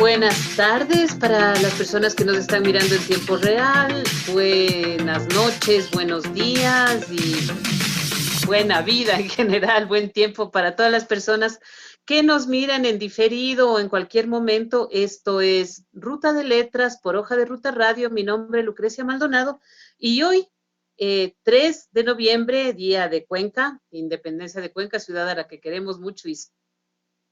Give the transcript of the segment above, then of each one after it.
buenas tardes para las personas que nos están mirando en tiempo real, buenas noches, buenos días y buena vida en general, buen tiempo para todas las personas que nos miran en diferido o en cualquier momento. Esto es Ruta de Letras por Hoja de Ruta Radio. Mi nombre es Lucrecia Maldonado y hoy, 3 de noviembre, Día de Cuenca, Independencia de Cuenca, ciudad a la que queremos mucho y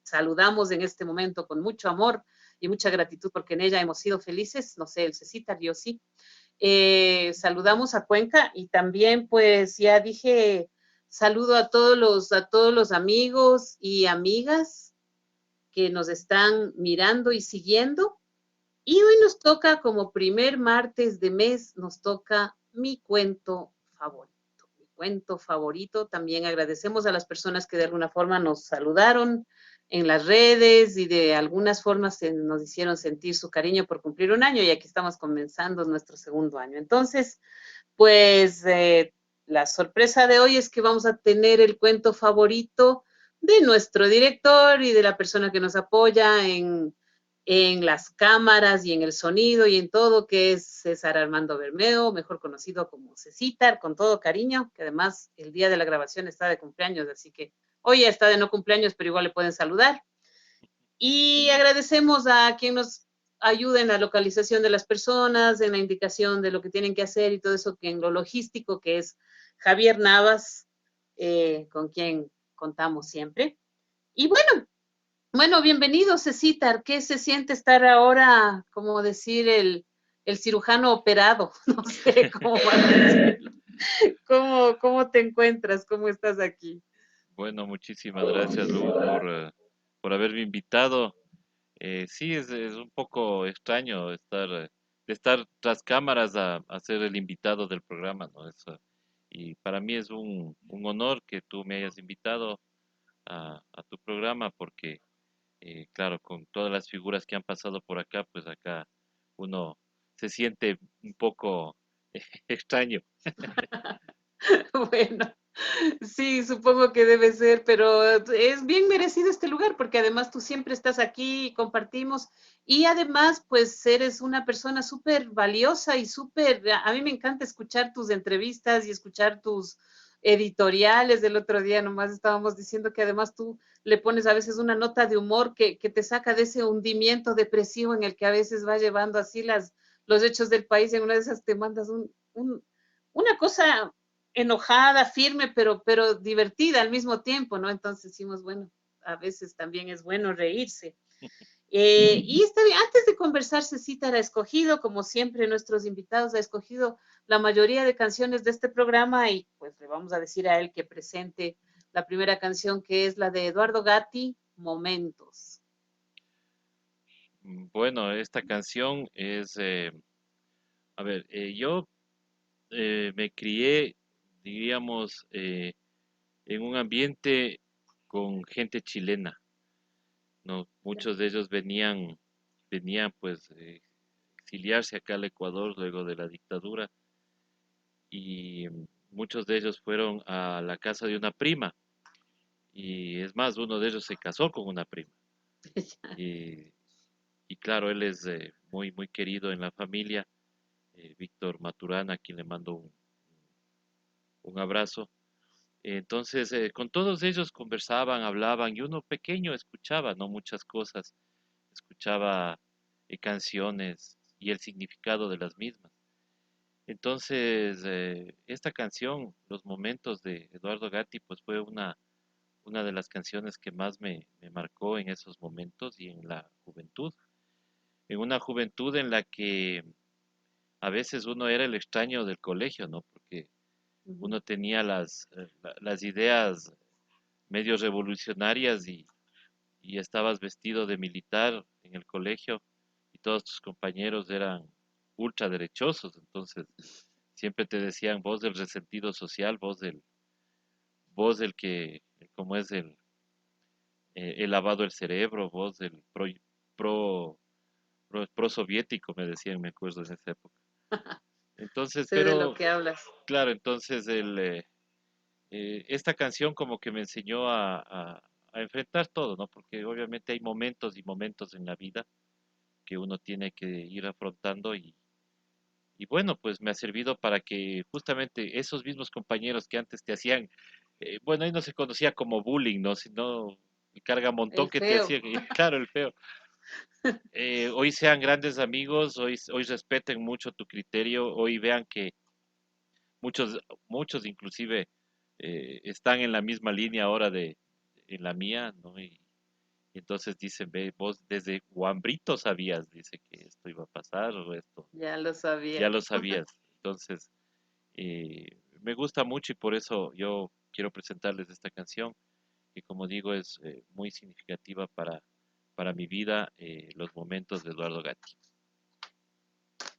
saludamos en este momento con mucho amor y mucha gratitud porque en ella hemos sido felices, no sé, el Cecita, yo sí. Saludamos a Cuenca y también pues ya dije, saludo a todos los amigos y amigas que nos están mirando y siguiendo. Y hoy nos toca, como primer martes de mes, nos toca mi cuento favorito. Mi cuento favorito. También agradecemos a las personas que de alguna forma nos saludaron en las redes y de algunas formas nos hicieron sentir su cariño por cumplir un año y aquí estamos comenzando nuestro segundo año. Entonces, pues la sorpresa de hoy es que vamos a tener el cuento favorito de nuestro director y de la persona que nos apoya en las cámaras y en el sonido y en todo, que es César Armando Bermeo, mejor conocido como Cecitar, con todo cariño, que además el día de la grabación está de cumpleaños, así que hoy está de no cumpleaños, pero igual le pueden saludar. Y agradecemos a quien nos ayuda en la localización de las personas, en la indicación de lo que tienen que hacer y todo eso, que en lo logístico, que es Javier Navas, con quien contamos siempre. Y bueno, bienvenido, Cecitar. ¿Qué se siente estar ahora, como decir, el cirujano operado? No sé cómo más decirlo. ¿Cómo te encuentras? ¿Cómo estás aquí? Bueno, muchísimas gracias, Lu, por haberme invitado. Sí, es un poco extraño de estar tras cámaras a ser el invitado del programa, ¿no? Y para mí es un honor que tú me hayas invitado a tu programa porque, claro, con todas las figuras que han pasado por acá, pues acá uno se siente un poco extraño. Bueno, sí, supongo que debe ser, pero es bien merecido este lugar porque además tú siempre estás aquí y compartimos y además pues eres una persona súper valiosa y súper, a mí me encanta escuchar tus entrevistas y escuchar tus editoriales. Del otro día nomás estábamos diciendo que además tú le pones a veces una nota de humor que te saca de ese hundimiento depresivo en el que a veces va llevando así los hechos del país. En una de esas te mandas una cosa enojada, firme, pero divertida al mismo tiempo, ¿no? Entonces decimos, bueno, a veces también es bueno reírse. Y está bien, antes de conversar, Cecita ha escogido, como siempre, nuestros invitados ha escogido la mayoría de canciones de este programa y pues le vamos a decir a él que presente la primera canción, que es la de Eduardo Gatti, Momentos. Bueno, esta canción a ver, yo me crié, diríamos, en un ambiente con gente chilena, ¿no? Muchos de ellos venían pues exiliarse acá al Ecuador luego de la dictadura y muchos de ellos fueron a la casa de una prima y es más, uno de ellos se casó con una prima y, y claro, él es muy querido en la familia, Víctor Maturana, a quien le mando un abrazo. Entonces, con todos ellos conversaban, hablaban y uno pequeño escuchaba, ¿no? Muchas cosas, escuchaba canciones y el significado de las mismas. Entonces, esta canción, Los Momentos de Eduardo Gatti, pues fue una de las canciones que más me marcó en esos momentos y en la juventud. En una juventud en la que a veces uno era el extraño del colegio, ¿no? Porque Uh -huh. uno tenía las ideas medio revolucionarias y estabas vestido de militar en el colegio y todos tus compañeros eran ultraderechosos, entonces siempre te decían vos del resentido social, vos del que, como es el lavado del cerebro, vos del pro soviético, me decían, me acuerdo en esa época. Entonces, Sé de lo pero que hablas. claro, entonces esta canción como que me enseñó a enfrentar todo, ¿no? Porque obviamente hay momentos y momentos en la vida que uno tiene que ir afrontando y bueno, pues me ha servido para que justamente esos mismos compañeros que antes te hacían, bueno, ahí no se conocía como bullying, ¿no? Sino el cargamontón El que te feo. hacían, claro, el feo. Hoy sean grandes amigos, hoy respeten mucho tu criterio, hoy vean que muchos, muchos inclusive están en la misma línea ahora en la mía, ¿no? Y entonces dicen, ve, vos desde Guambrito sabías, dice que esto iba a pasar o esto, Ya lo ya sabía. lo sabías. Entonces, me gusta mucho y por eso yo quiero presentarles esta canción, que como digo es muy significativa para mi vida, los momentos de Eduardo Gatti.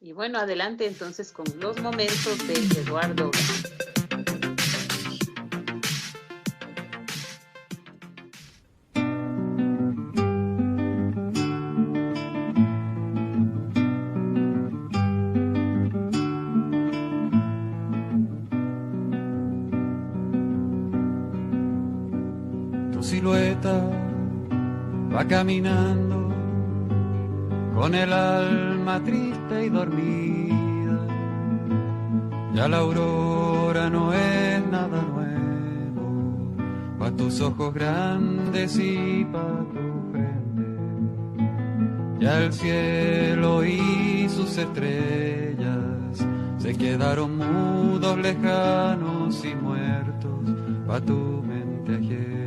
Y bueno, adelante entonces con los momentos de Eduardo. Tu silueta va caminando con el alma triste y dormida. Ya la aurora no es nada nuevo, pa' tus ojos grandes y pa' tu frente. Ya el cielo y sus estrellas se quedaron mudos, lejanos y muertos pa' tu mente ajena.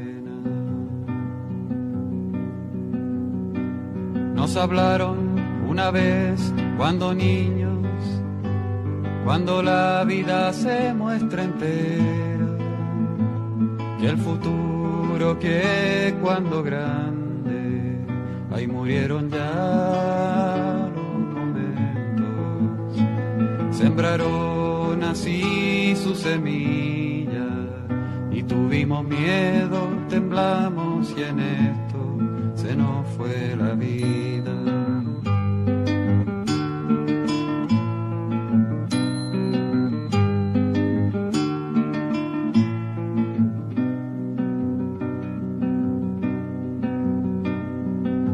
Nos hablaron una vez cuando niños, cuando la vida se muestra entera, que el futuro que cuando grande, ahí murieron ya los momentos, sembraron así su semilla y tuvimos miedo, temblamos y en esto se nos fue la vida.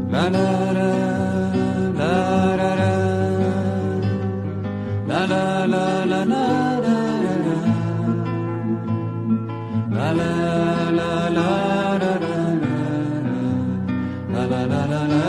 La la la la la la la la la la la la la la la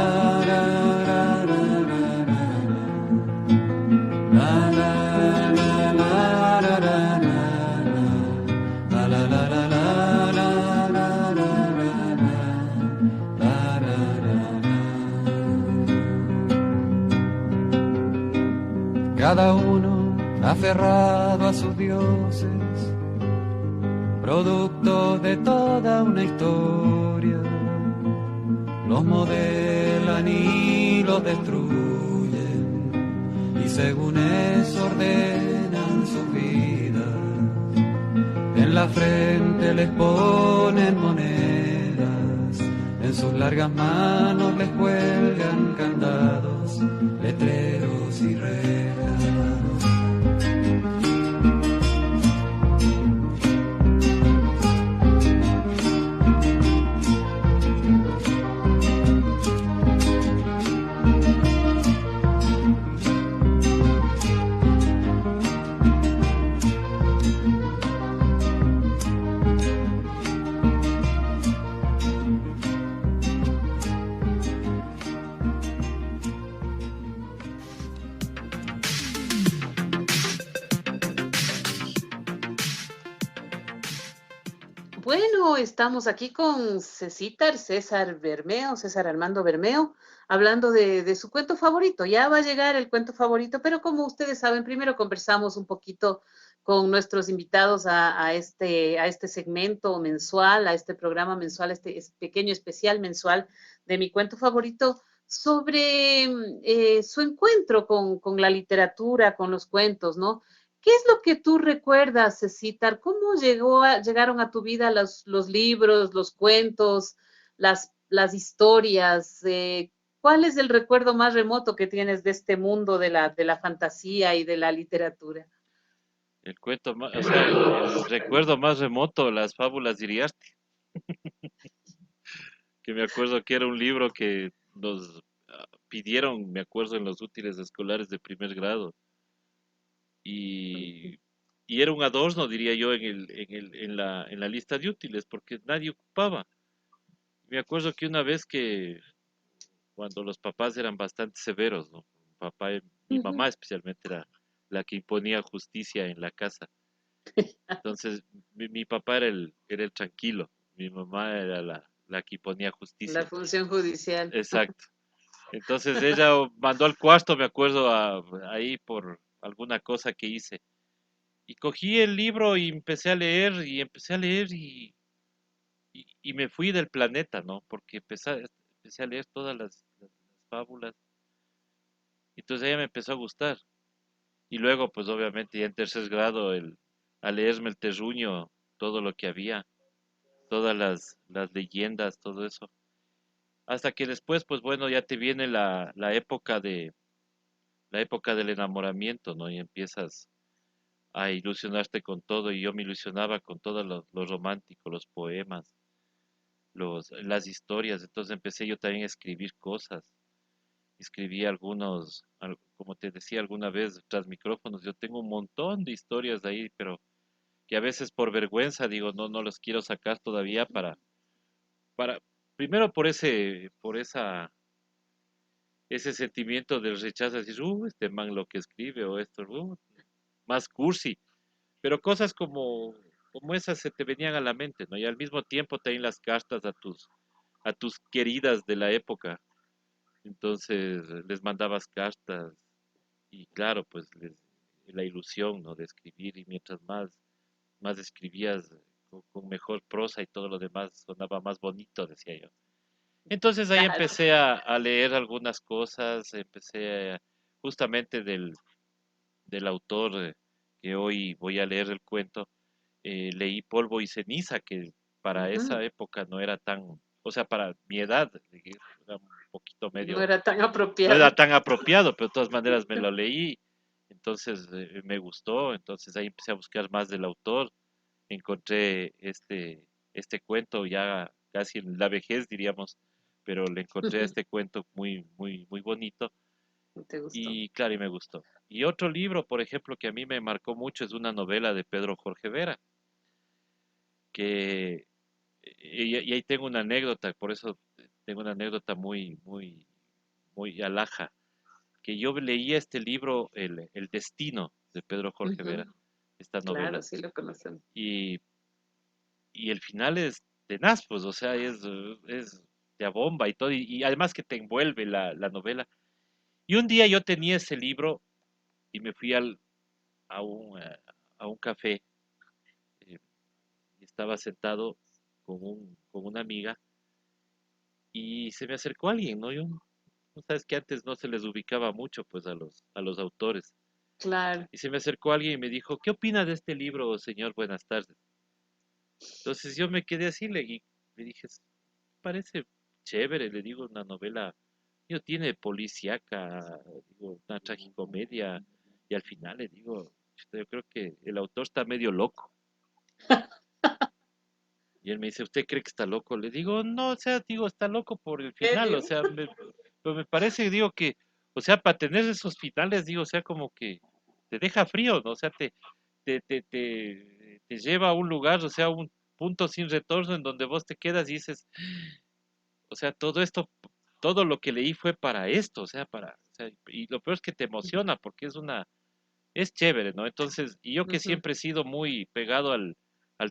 cada uno aferrado a sus dioses, producto de toda una historia, los modelan y los destruyen, y según eso ordenan sus vidas. En la frente les ponen monedas, en sus largas manos les cuelgan candados, letreros y rejas. Bueno, estamos aquí con César Bermeo, César Armando Bermeo, hablando de su cuento favorito. Ya va a llegar el cuento favorito, pero como ustedes saben, primero conversamos un poquito con nuestros invitados a este segmento mensual, a este programa mensual, pequeño especial mensual de mi cuento favorito, sobre su encuentro con la literatura, con los cuentos, ¿no? ¿Qué es lo que tú recuerdas, Cecitar? ¿Cómo llegaron a tu vida los libros, los cuentos, las historias? ¿Cuál es el recuerdo más remoto que tienes de este mundo de la fantasía y de la literatura? El cuento más, o sea, el recuerdo más remoto, las fábulas de Iriarte, que me acuerdo que era un libro que nos pidieron, me acuerdo, en los útiles escolares de primer grado. Y, y era un adorno, diría yo, en la lista de útiles, porque nadie ocupaba. Me acuerdo que una vez que, cuando los papás eran bastante severos, ¿no? Mi Ujú. mamá especialmente era la que imponía justicia en la casa. Entonces, mi papá era el tranquilo, mi mamá era la que imponía La justicia. función judicial. Exacto. Entonces ella mandó al cuarto, me acuerdo, ahí por alguna cosa que hice. Y cogí el libro y empecé a leer y empecé a leer y me fui del planeta, ¿no? Porque empecé a leer todas las fábulas. Y entonces ella me empezó a gustar. Y luego, pues obviamente ya en tercer grado, a leerme el terruño, todo lo que había, todas las leyendas, todo eso. Hasta que después, pues bueno, ya te viene la época del enamoramiento, ¿no? Y empiezas a ilusionarte con todo, y yo me ilusionaba con todo lo romántico, los poemas, las historias. Entonces empecé yo también a escribir cosas. Escribí como te decía alguna vez tras micrófonos, yo tengo un montón de historias ahí, pero que a veces por vergüenza digo, no, no los quiero sacar todavía para, primero ese sentimiento del rechazo, decir, este man lo que escribe, o esto, más cursi, pero cosas como esas se te venían a la mente, ¿no? Y al mismo tiempo también las cartas a tus queridas de la época. Entonces les mandabas cartas y claro, pues la ilusión, ¿no? De escribir, y mientras más escribías con mejor prosa y todo lo demás sonaba más bonito, decía yo. Entonces ahí Claro. empecé a leer algunas cosas, justamente del autor, que hoy voy a leer el cuento. Leí Polvo y Ceniza, que para Ujú. esa época no era tan, o sea, para mi edad, era un poquito No medio, era tan no era apropiado. tan apropiado, pero de todas maneras me lo leí, entonces me gustó, entonces ahí empecé a buscar más del autor, encontré este cuento ya casi en la vejez, diríamos, pero le encontré a este cuento muy, muy, muy bonito, ¿Te gustó? y claro, y me gustó. Y otro libro, por ejemplo, que a mí me marcó mucho es una novela de Pedro Jorge Vera, que, y ahí tengo una anécdota, por eso tengo una anécdota muy, muy, muy alhaja, que yo leía este libro, El Destino, de Pedro Jorge Vera, Ujú. esta Claro, novela, sí lo conocen. y, y el final es tenaz, pues, o sea, es de a bomba y todo, y además que te envuelve la novela. Y un día yo tenía ese libro y me fui a un café, eh, y estaba sentado con una amiga, y se me acercó alguien, ¿no? No sabes que antes no se les ubicaba mucho, pues, a los autores. Claro. Y se me acercó alguien y me dijo, ¿qué opina de este libro, señor? Buenas tardes. Entonces yo me quedé así, le dije, parece chévere, le digo, una novela, digo, tiene policíaca, digo, una tragicomedia, y al final le digo, "Chuta, yo creo que el autor está medio loco". Y él me dice, ¿usted cree que está loco? Le digo, no, o sea, digo, está loco por el final, o ¿Serio? sea, pero me parece, digo, que, o sea, para tener esos finales, digo, o sea, como que te deja frío, ¿no? O sea, te lleva a un lugar, o sea, un punto sin retorno en donde vos te quedas y dices, o sea, todo esto, todo lo que leí fue para esto, o sea, y lo peor es que te emociona porque es chévere, ¿no? Entonces, y yo que Ujú. siempre he sido muy pegado al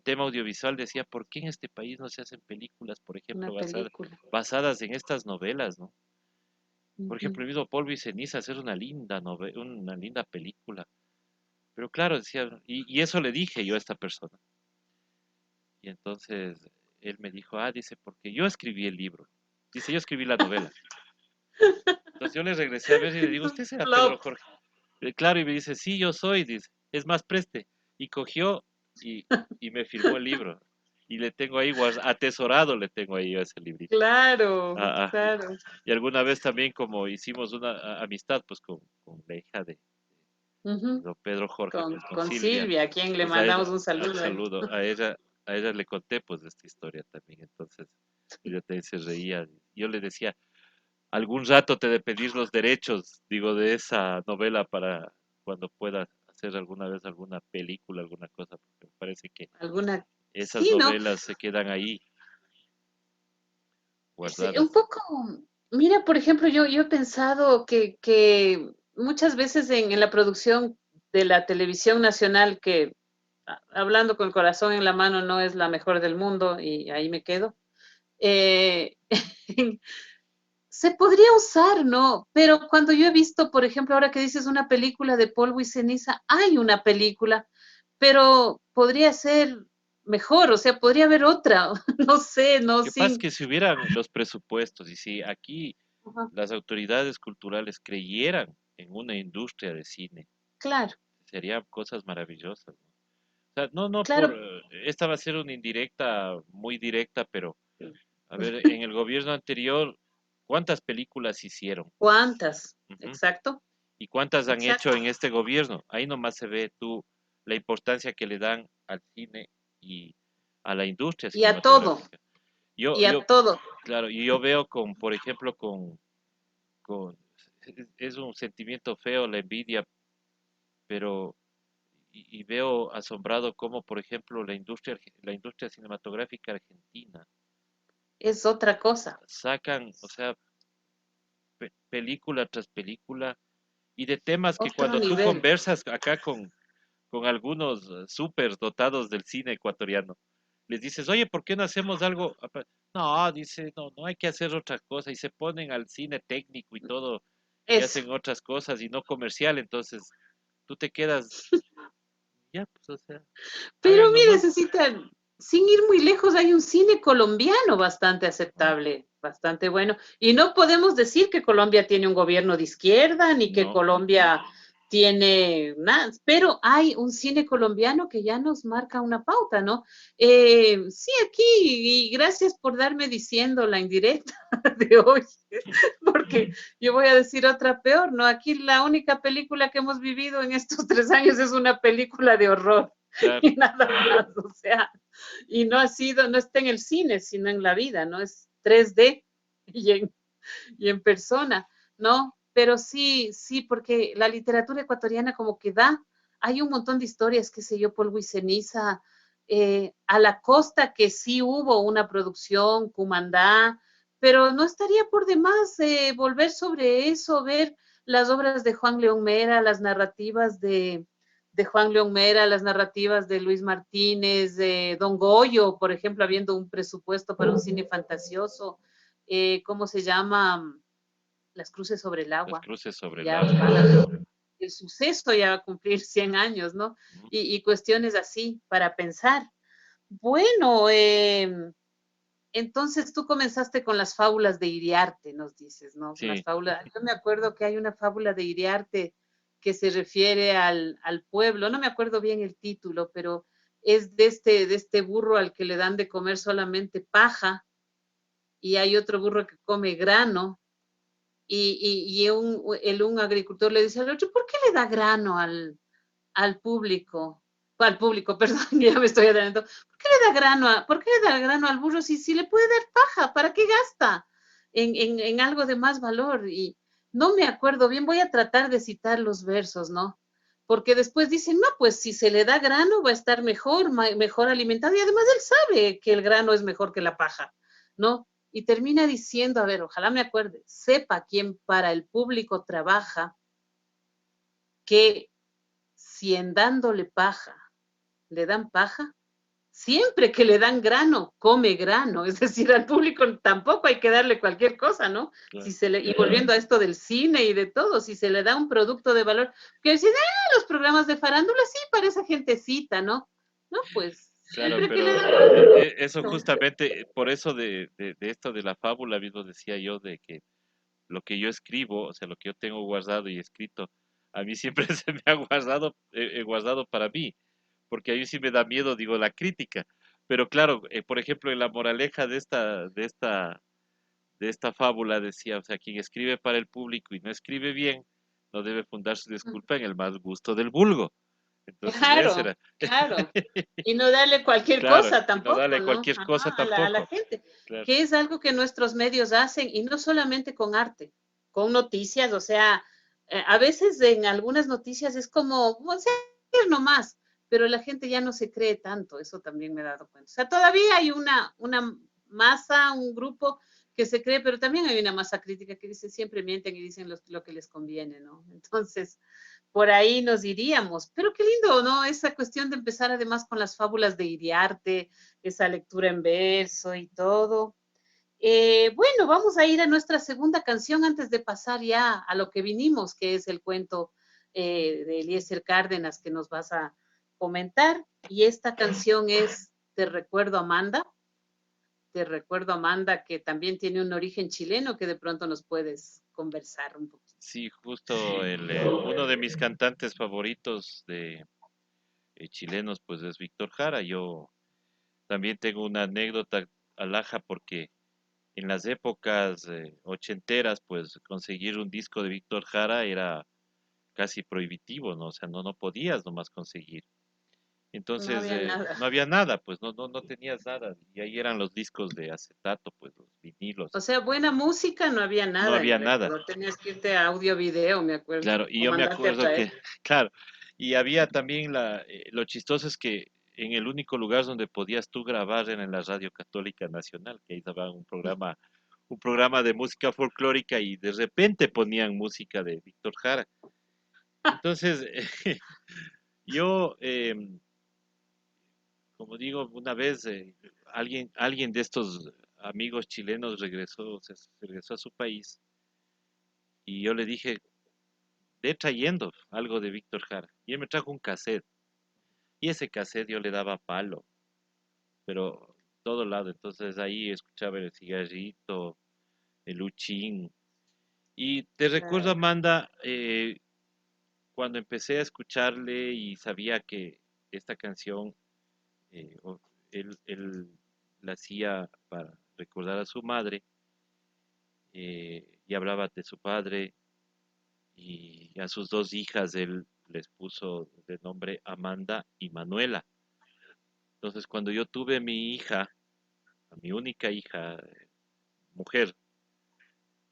tema audiovisual, decía, ¿por qué en este país no se hacen películas, por Una ejemplo, película. basadas en estas novelas, ¿no? Por ejemplo, Ujú. el mismo Polvo y Ceniza, hacer una linda novela, una linda película. Pero claro, decía, y eso le dije yo a esta persona. Y entonces él me dijo, dice, porque yo escribí el libro. Dice, yo escribí la novela. Entonces yo le regresé a ver y le digo, ¿usted será Pedro Flop. Jorge? Claro, y me dice, sí, yo soy, dice, es más, preste. Y cogió y, y me firmó el libro. Y le tengo ahí, atesorado le tengo ahí yo ese librito. Claro, Ah, ah. claro. Y alguna vez también como hicimos una amistad, pues con la hija de Ujú. don Pedro Jorge, Con, pues con con Silvia, Silvia, a quien le pues a ella, mandamos un un saludo. saludo, a ella le conté pues de esta historia también. Entonces ella también se reía. Yo le decía, algún rato te de pedir los derechos, digo, de esa novela para cuando pueda hacer alguna vez alguna película, alguna cosa, porque me parece que alguna, esas sí, ¿no? novelas se quedan ahí Sí, un guardadas. poco, mira, por ejemplo, yo he pensado que muchas veces en la producción de la televisión nacional, que hablando con el corazón en la mano no es la mejor del mundo y ahí me quedo, eh, se podría usar, ¿no? Pero cuando yo he visto, por ejemplo, ahora que dices una película de polvo y ceniza, hay una película, pero podría ser mejor, o sea, podría haber otra, no sé, Lo no que pasa es sin... que si hubieran los presupuestos y si aquí Ajá, las autoridades culturales creyeran en una industria de cine, claro, serían cosas maravillosas, ¿no? O sea, no por, claro, esta va a ser una indirecta, muy directa, pero a ver, en el gobierno anterior, ¿cuántas películas hicieron? ¿cuántas? Ujú. Exacto, ¿Y cuántas han hecho exacto. en este gobierno? Ahí nomás se ve tú la importancia que le dan al cine y a la industria Y a todo, cinematográfica. Yo, y yo, a todo. claro, y yo veo con, por ejemplo, con, es un sentimiento feo la envidia, pero, y veo asombrado cómo, por ejemplo, la industria cinematográfica argentina Es otra cosa, sacan, o sea, película tras película, y de temas que otro cuando tú nivel. conversas acá con algunos súper dotados del cine ecuatoriano, les dices, oye, ¿por qué no hacemos algo? No, dice, no hay que hacer otra cosa, y se ponen al cine técnico y todo, y Eso. hacen otras cosas y no comercial, entonces tú te quedas, ya, pues, o sea, Pero hagan mire, nomás. necesitan, sin ir muy lejos, hay un cine colombiano bastante Ah, aceptable, bastante bueno. Y no podemos decir que Colombia tiene un gobierno de izquierda, ni que no, Colombia tiene nada, pero hay un cine colombiano que ya nos marca una pauta, ¿no? Sí, aquí, y gracias por darme diciendo la indirecta de hoy, porque yo voy a decir otra peor, ¿no? Aquí la única película que hemos vivido en estos 3 años es una película de horror. claro, Y nada más, o sea, y no ha sido, no está en el cine, sino en la vida, ¿no? Es 3D y en persona, ¿no? Pero sí, sí, porque la literatura ecuatoriana como que da, hay un montón de historias, qué sé yo, Polvo y Ceniza, a la costa que sí hubo una producción, Cumandá, pero no estaría por demás volver sobre eso, ver las obras de Juan León Mera, las narrativas de Juan León Mera, las narrativas de Luis Martínez, de Don Goyo, por ejemplo, habiendo un presupuesto para un cine fantasioso, ¿cómo se llama? Las cruces sobre el las agua. cruces sobre el Ya agua. van a, el suceso ya va a cumplir 100 años, ¿no? Ujú. Y cuestiones así para pensar. Bueno, entonces tú comenzaste con las fábulas de Iriarte, nos dices, ¿no? Las Sí, fábulas. Yo me acuerdo que hay una fábula de Iriarte que se refiere al pueblo, no me acuerdo bien el título, pero es de este burro al que le dan de comer solamente paja y hay otro burro que come grano un agricultor le dice al otro, ¿por qué le da grano al público? Al público, perdón, ya me estoy adelantando. ¿Por qué le da grano al burro si le puede dar paja? ¿Para qué gasta en algo de más valor? Y no me acuerdo bien, voy a tratar de citar los versos, ¿no? Porque después dicen, no, pues si se le da grano va a estar mejor, mejor alimentado y además él sabe que el grano es mejor que la paja, ¿no? Y termina diciendo, a ver, ojalá me acuerde, sepa quién para el público trabaja, que si en dándole paja le dan paja, siempre que le dan grano, come grano. Es decir, al público tampoco hay que darle cualquier cosa, ¿no? claro. Y volviendo a esto del cine y de todo, si se le da un producto de valor, que dicen, los programas de farándula, sí, para esa gentecita, ¿no? No, pues, Claro, siempre que le pero dan eso no. justamente, por eso de esto de la fábula mismo decía yo de que lo que yo escribo, o sea, lo que yo tengo guardado y escrito, a mí siempre se me ha guardado, guardado para mí, porque a mí sí me da miedo, digo, la crítica. Pero claro, por ejemplo, en la moraleja de esta fábula decía, o sea, quien escribe para el público y no escribe bien, no debe fundar su disculpa en el mal gusto del vulgo. Entonces, ese Claro, era. claro. Y no darle cualquier Claro, cosa y no tampoco, darle ¿no? cualquier cosa Ajá, a la tampoco. gente, Claro, que es algo que nuestros medios hacen, y no solamente con arte, con noticias, o sea, a veces en algunas noticias es como, o sea, es nomás, pero la gente ya no se cree tanto, eso también me he dado cuenta. O sea, todavía hay una masa, un grupo que se cree, pero también hay una masa crítica que dice, siempre mienten y dicen lo que les conviene, ¿no? Entonces, por ahí nos iríamos. Pero qué lindo, ¿no? Esa cuestión de empezar además con las fábulas de Iriarte, esa lectura en verso y todo. Bueno, vamos a ir a nuestra segunda canción antes de pasar ya a lo que vinimos, que es el cuento de Eliezer Cárdenas que nos vas a comentar. Y esta canción es Te recuerdo, Amanda. Te recuerdo, Amanda, que también tiene un origen chileno que de pronto nos puedes conversar un poquito. sí, justo uno de mis cantantes favoritos de chilenos, pues es Víctor Jara. Yo también tengo una anécdota alhaja porque en las épocas ochenteras, pues conseguir un disco de Víctor Jara era casi prohibitivo, ¿no? O sea, no podías nomás conseguir. No Entonces, había nada. no había nada, pues no tenías nada. Y ahí eran los discos de acetato, pues los vinilos. O sea, buena música no había No nada en había el nada, Ecuador. Tenías que irte a audio video, me acuerdo, claro. Y o yo me mandarte a acuerdo traer. que, claro, y había también lo chistoso es que en el único lugar donde podías tú grabar era en la Radio Católica Nacional, que ahí daba un programa de música folclórica y de repente ponían música de Víctor Jara. Entonces, yo, como digo, una vez alguien de estos amigos chilenos se regresó a su país y yo le dije, ve trayendo algo de Víctor Jara. Y él me trajo un cassette. Y ese cassette yo le daba palo, pero todo lado. Entonces ahí escuchaba el cigarrito, el uchín. Y te recuerdo, Claro. Amanda, cuando empecé a escucharle y sabía que esta canción eh, o- él la hacía para recordar a su madre y hablaba de su padre y a sus dos hijas él les puso de nombre Amanda y Manuela. Entonces cuando yo tuve mi hija, a mi única hija, mujer,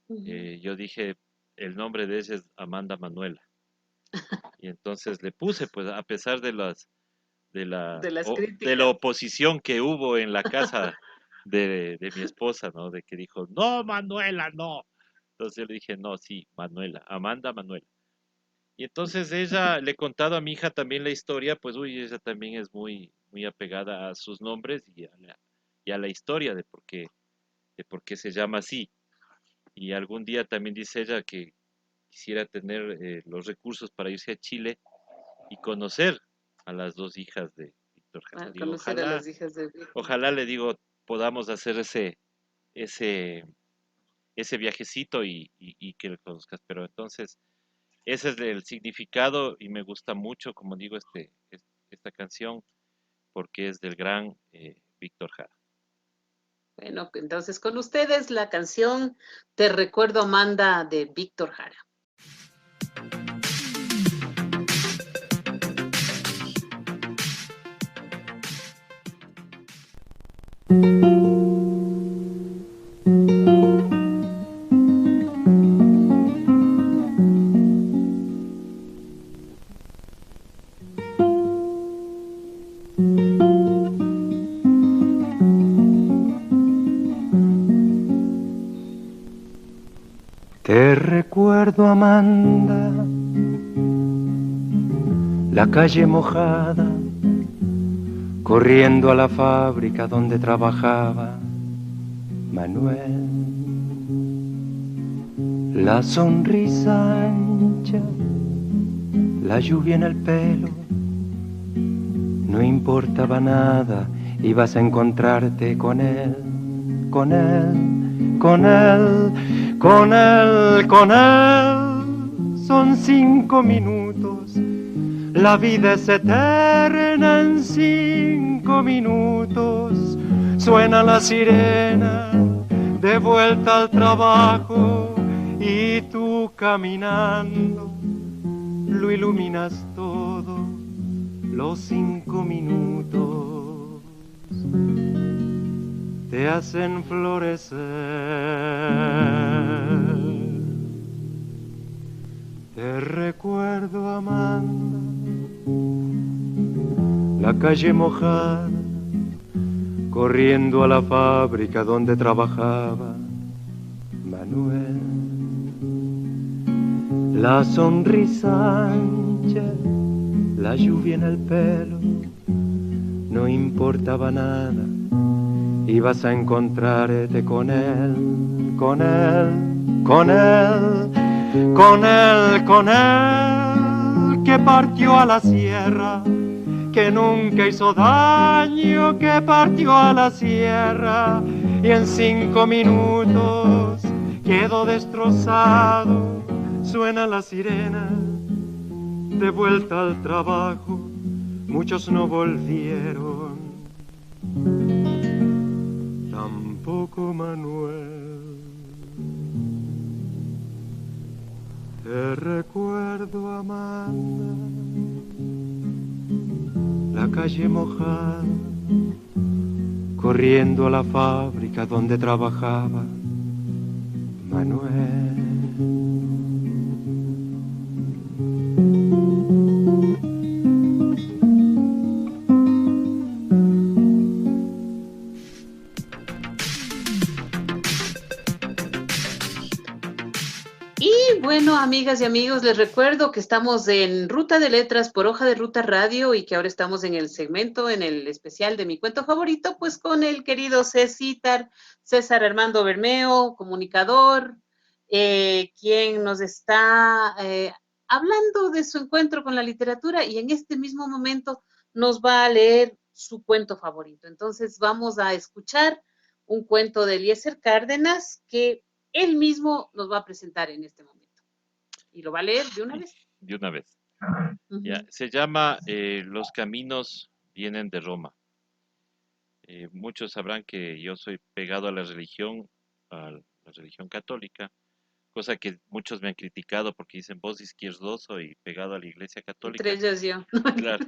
Ujú. yo dije, el nombre de ella es Amanda Manuela. Y entonces le puse, pues a pesar De las de la críticas. oposición que hubo en la casa de mi esposa, ¿no? De que dijo, no, Manuela, no. Entonces yo le dije, no, sí, Manuela, Amanda Manuela. Y entonces ella le he contado a mi hija también la historia, pues uy, ella también es muy apegada a sus nombres y a la historia de por qué se llama así. Y algún día también dice ella que quisiera tener los recursos para irse a Chile y conocer a las dos hijas de Víctor Jara. Al Digo, conocer a las hijas de Víctor. ojalá le digo, podamos hacer ese, ese viajecito y que lo conozcas. Pero entonces, ese es el significado y me gusta mucho, como digo, esta canción porque es del gran Víctor Jara. Bueno, entonces con ustedes la canción Te recuerdo, Amanda, de Víctor Jara. Te recuerdo, Amanda, la calle mojada, corriendo a la fábrica donde trabajaba Manuel. La sonrisa ancha, la lluvia en el pelo, no importaba nada, ibas a encontrarte con él, con él, con él, con él, con él. Son 5 minutos, la vida es eterna en 5 minutos. Suena la sirena, de vuelta al trabajo, y tú caminando, lo iluminas todo. los 5 minutos te hacen florecer. Te recuerdo, Amanda, la calle mojada, corriendo a la fábrica donde trabajaba Manuel. La sonrisa ancha, la lluvia en el pelo, no importaba nada, ibas a encontrarte con él, con él, con él, con él, con él, que partió a la sierra, que nunca hizo daño, que partió a la sierra y en 5 minutos quedó destrozado. Suena la sirena, de vuelta al trabajo, muchos no volvieron, tampoco Manuel. Te recuerdo, Amanda, la calle mojada, corriendo a la fábrica donde trabajaba Manuel. Y bueno, amigas y amigos, les recuerdo que estamos en Ruta de Letras por Hoja de Ruta Radio y que ahora estamos en el segmento, en el especial de mi cuento favorito, pues con el querido César Armando Bermeo, comunicador, quien nos está hablando de su encuentro con la literatura y en este mismo momento nos va a leer su cuento favorito. Entonces vamos a escuchar un cuento de Eliezer Cárdenas que él mismo nos va a presentar en este momento. ¿Y lo va a leer de una vez? De una vez. Ya, Uh-huh. se llama Los caminos vienen de Roma. Muchos sabrán que yo soy pegado a la religión católica, cosa que muchos me han criticado porque dicen vos izquierdoso y pegado a la iglesia Entre católica. ellos yo. Claro.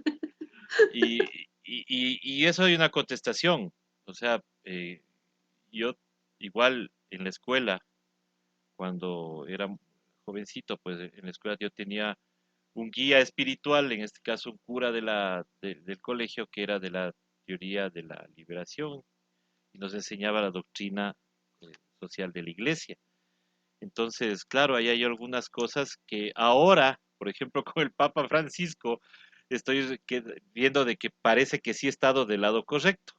Y eso hay una contestación. O sea, yo igual en la escuela, cuando era jovencito, pues en la escuela yo tenía un guía espiritual, en este caso un cura del colegio que era de la teoría de la liberación y nos enseñaba la doctrina social de la iglesia. Entonces, claro, ahí hay algunas cosas que ahora, por ejemplo, con el Papa Francisco, estoy viendo de que parece que sí he estado del lado correcto.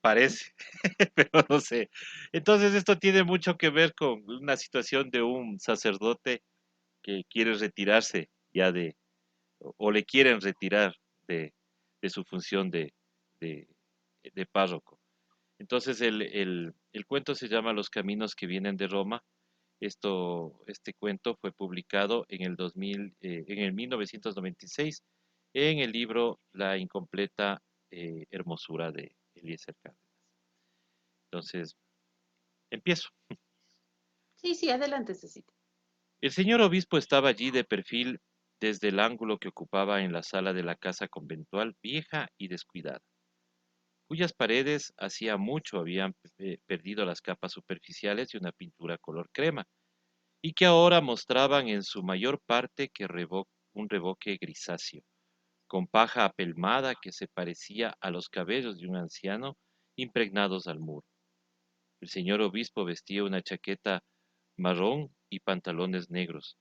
Parece, pero no sé. Entonces, esto tiene mucho que ver con una situación de un sacerdote que quiere retirarse ya o le quieren retirar de, de su función de, de párroco. Entonces el cuento se llama Los caminos que vienen de Roma. Este cuento fue publicado en el 1996 en el libro La incompleta hermosura de Eliezer Cárdenas. Entonces, empiezo. Sí, sí, adelante, Cecita. El señor obispo estaba allí de perfil desde el ángulo que ocupaba en la sala de la casa conventual vieja y descuidada, cuyas paredes hacía mucho habían perdido las capas superficiales de una pintura color crema, y que ahora mostraban en su mayor parte un revoque grisáceo, con paja apelmada que se parecía a los cabellos de un anciano impregnados al muro. El señor obispo vestía una chaqueta marrón y pantalones negros,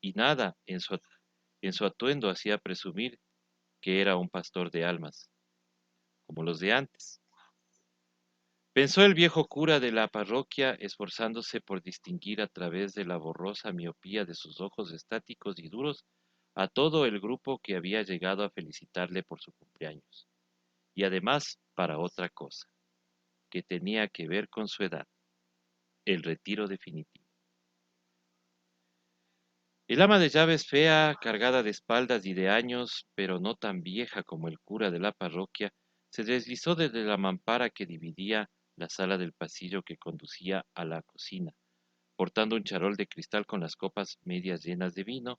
y nada en su atuendo hacía presumir que era un pastor de almas, como los de antes. Pensó el viejo cura de la parroquia, esforzándose por distinguir a través de la borrosa miopía de sus ojos estáticos y duros a todo el grupo que había llegado a felicitarle por su cumpleaños, y además para otra cosa, que tenía que ver con su edad, el retiro definitivo. El ama de llaves fea, cargada de espaldas y de años, pero no tan vieja como el cura de la parroquia, se deslizó desde la mampara que dividía la sala del pasillo que conducía a la cocina, portando un charol de cristal con las copas medias llenas de vino,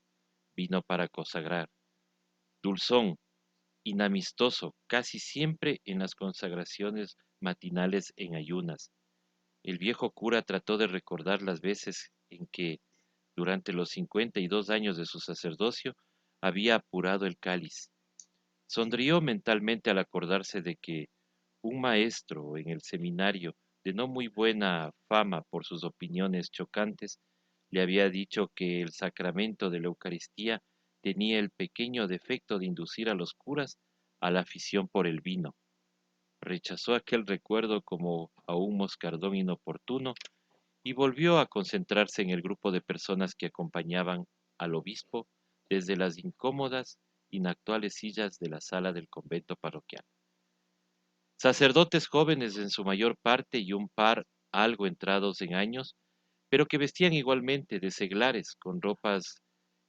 vino para consagrar, dulzón, inamistoso, casi siempre en las consagraciones matinales en ayunas. El viejo cura trató de recordar las veces en que, durante los 52 años de su sacerdocio, había apurado el cáliz. Sonrió mentalmente al acordarse de que un maestro en el seminario, de no muy buena fama por sus opiniones chocantes, le había dicho que el sacramento de la Eucaristía tenía el pequeño defecto de inducir a los curas a la afición por el vino. Rechazó aquel recuerdo como a un moscardón inoportuno y volvió a concentrarse en el grupo de personas que acompañaban al obispo desde las incómodas, inactuales sillas de la sala del convento parroquial. Sacerdotes jóvenes en su mayor parte y un par algo entrados en años, pero que vestían igualmente de seglares con ropas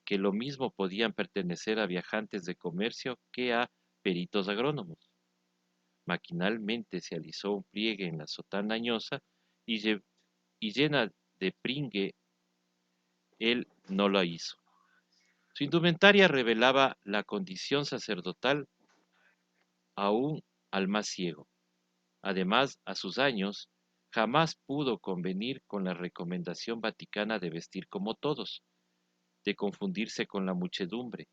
que lo mismo podían pertenecer a viajantes de comercio que a peritos agrónomos. Maquinalmente se alisó un pliegue en la sotana añosa y llena de pringue él no lo hizo. Su indumentaria revelaba la condición sacerdotal aún al más ciego. Además, a sus años, jamás pudo convenir con la recomendación vaticana de vestir como todos, de confundirse con la muchedumbre,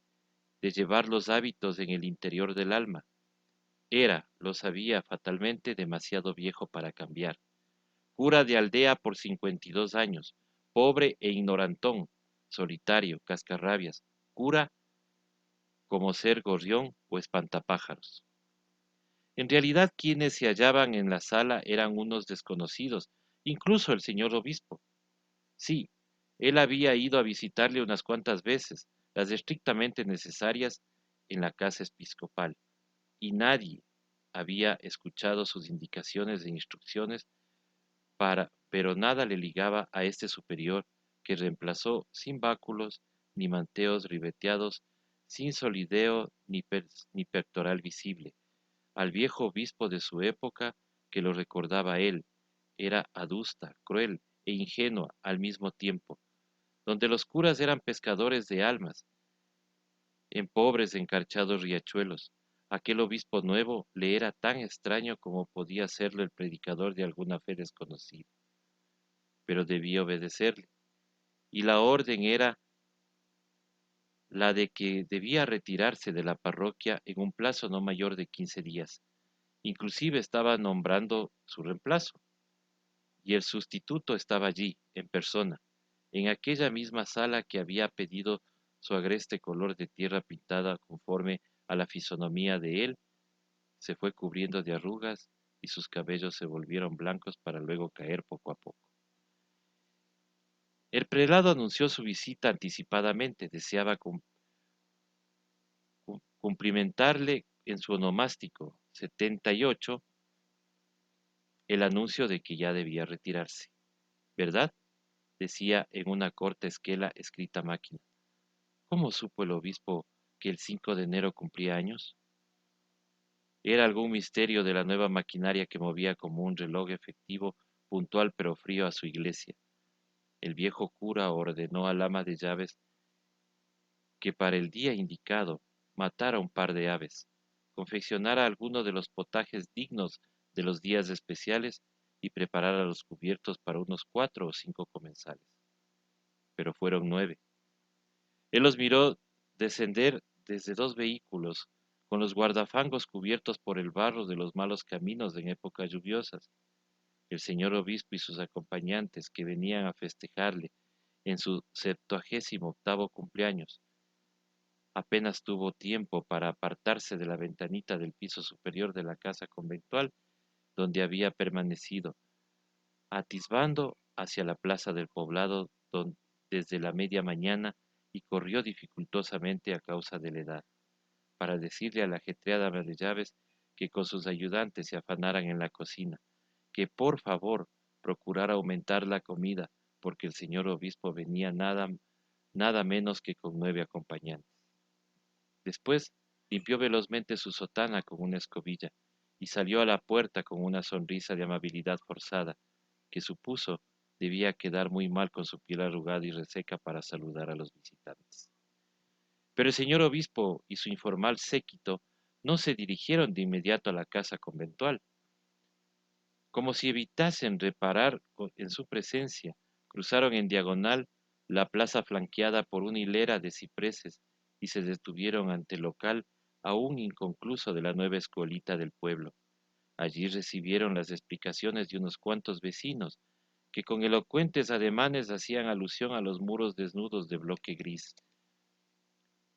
de llevar los hábitos en el interior del alma. Era, lo sabía fatalmente, demasiado viejo para cambiar. Cura de aldea por 52 años, pobre e ignorantón, solitario, cascarrabias, cura como ser gorrión o espantapájaros. En realidad quienes se hallaban en la sala eran unos desconocidos, incluso el señor obispo. Sí, él había ido a visitarle unas cuantas veces, las estrictamente necesarias, en la casa episcopal, y nadie había escuchado sus indicaciones e instrucciones pero nada le ligaba a este superior que reemplazó sin báculos ni manteos ribeteados, sin solideo ni pectoral visible, al viejo obispo de su época que lo recordaba a él. Era adusta, cruel e ingenua al mismo tiempo, donde los curas eran pescadores de almas, en pobres encarchados riachuelos. Aquel obispo nuevo le era tan extraño como podía serlo el predicador de alguna fe desconocida, pero debía obedecerle, y la orden era la de que debía retirarse de la parroquia en un plazo no mayor de 15 días. Inclusive estaba nombrando su reemplazo, y el sustituto estaba allí, en persona, en aquella misma sala que había pedido su agreste color de tierra pintada conforme a la fisonomía de él, se fue cubriendo de arrugas y sus cabellos se volvieron blancos para luego caer poco a poco. El prelado anunció su visita anticipadamente, deseaba cumplimentarle en su onomástico 78 el anuncio de que ya debía retirarse. ¿Verdad?, decía en una corta esquela escrita a máquina. ¿Cómo supo el obispo que el 5 de enero cumplía años? Era algún misterio de la nueva maquinaria que movía como un reloj efectivo, puntual pero frío a su iglesia. El viejo cura ordenó al ama de llaves que para el día indicado matara un par de aves, confeccionara alguno de los potajes dignos de los días especiales y preparara los cubiertos para unos 4 o 5 comensales. Pero fueron 9. Él los miró descender desde 2 vehículos, con los guardafangos cubiertos por el barro de los malos caminos en épocas lluviosas. El señor obispo y sus acompañantes que venían a festejarle en su 78º cumpleaños. Apenas tuvo tiempo para apartarse de la ventanita del piso superior de la casa conventual donde había permanecido, atisbando hacia la plaza del poblado desde la media mañana, y corrió dificultosamente a causa de la edad, para decirle a la ajetreada ama de llaves que con sus ayudantes se afanaran en la cocina, que por favor procurara aumentar la comida, porque el señor obispo venía nada menos que con 9 acompañantes. Después limpió velozmente su sotana con una escobilla y salió a la puerta con una sonrisa de amabilidad forzada, que supuso debía quedar muy mal con su piel arrugada y reseca para saludar a los visitantes. Pero el señor obispo y su informal séquito no se dirigieron de inmediato a la casa conventual. Como si evitasen reparar en su presencia, cruzaron en diagonal la plaza flanqueada por una hilera de cipreses y se detuvieron ante el local aún inconcluso de la nueva escuelita del pueblo. Allí recibieron las explicaciones de unos cuantos vecinos que con elocuentes ademanes hacían alusión a los muros desnudos de bloque gris,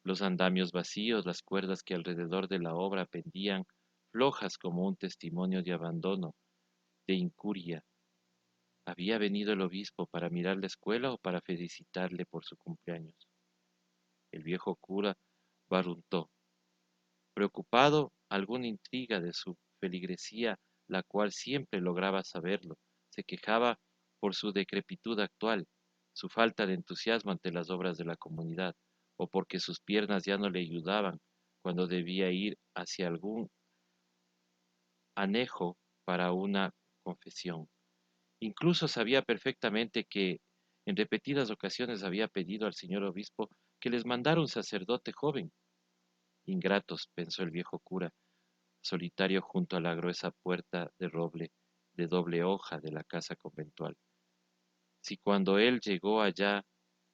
los andamios vacíos, las cuerdas que alrededor de la obra pendían, flojas como un testimonio de abandono, de incuria. ¿Había venido el obispo para mirar la escuela o para felicitarle por su cumpleaños? El viejo cura barruntó, preocupado alguna intriga de su feligresía, la cual siempre lograba saberlo. Se quejaba por su decrepitud actual, su falta de entusiasmo ante las obras de la comunidad, o porque sus piernas ya no le ayudaban cuando debía ir hacia algún anejo para una confesión. Incluso sabía perfectamente que en repetidas ocasiones había pedido al señor obispo que les mandara un sacerdote joven. Ingratos, pensó el viejo cura, solitario junto a la gruesa puerta de roble de doble hoja de la casa conventual. Si cuando él llegó allá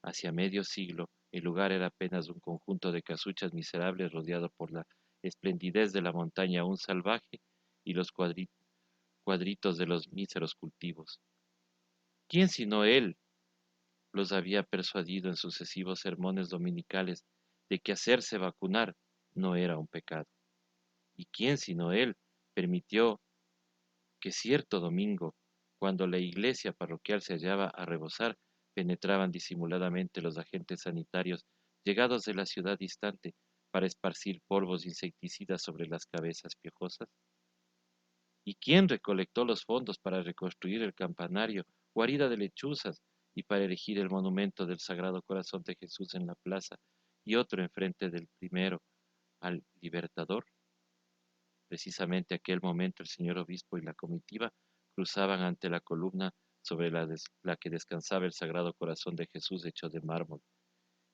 hacia medio siglo, el lugar era apenas un conjunto de casuchas miserables rodeado por la esplendidez de la montaña aún salvaje y los cuadritos de los míseros cultivos. ¿Quién sino él los había persuadido en sucesivos sermones dominicales de que hacerse vacunar no era un pecado? ¿Y quién sino él permitió que cierto domingo, cuando la iglesia parroquial se hallaba a rebosar, penetraban disimuladamente los agentes sanitarios llegados de la ciudad distante para esparcir polvos insecticidas sobre las cabezas piojosas? ¿Y quién recolectó los fondos para reconstruir el campanario, guarida de lechuzas, y para erigir el monumento del Sagrado Corazón de Jesús en la plaza y otro enfrente del primero al Libertador? Precisamente aquel momento el señor obispo y la comitiva cruzaban ante la columna sobre la que descansaba el Sagrado Corazón de Jesús hecho de mármol,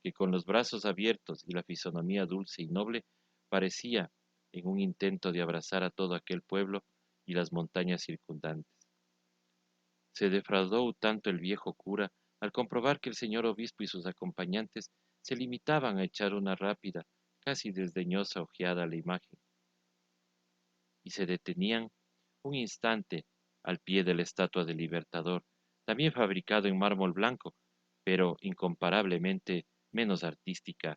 que con los brazos abiertos y la fisonomía dulce y noble parecía, en un intento de abrazar a todo aquel pueblo y las montañas circundantes. Se defraudó tanto el viejo cura al comprobar que el señor obispo y sus acompañantes se limitaban a echar una rápida, casi desdeñosa ojeada a la imagen, y se detenían un instante al pie de la estatua del Libertador, también fabricado en mármol blanco, pero incomparablemente menos artística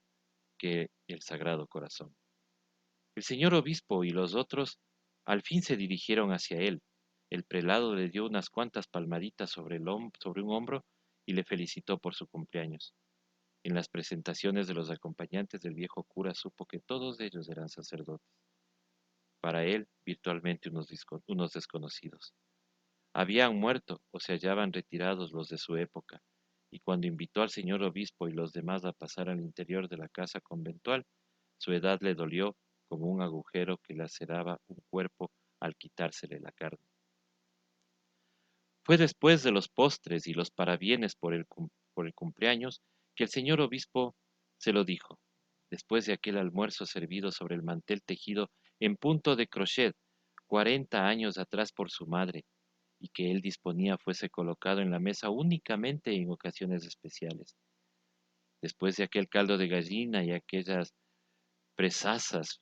que el Sagrado Corazón. El señor obispo y los otros al fin se dirigieron hacia él. El prelado le dio unas cuantas palmaditas sobre un hombro y le felicitó por su cumpleaños. En las presentaciones de los acompañantes del viejo cura supo que todos ellos eran sacerdotes. Para él, virtualmente unos desconocidos. Habían muerto o se hallaban retirados los de su época, y cuando invitó al señor obispo y los demás a pasar al interior de la casa conventual, su edad le dolió como un agujero que laceraba un cuerpo al quitársele la carne. Fue después de los postres y los parabienes por el cumpleaños que el señor obispo se lo dijo, después de aquel almuerzo servido sobre el mantel tejido en punto de crochet 40 años atrás por su madre, y que él disponía fuese colocado en la mesa únicamente en ocasiones especiales. Después de aquel caldo de gallina y aquellas presazas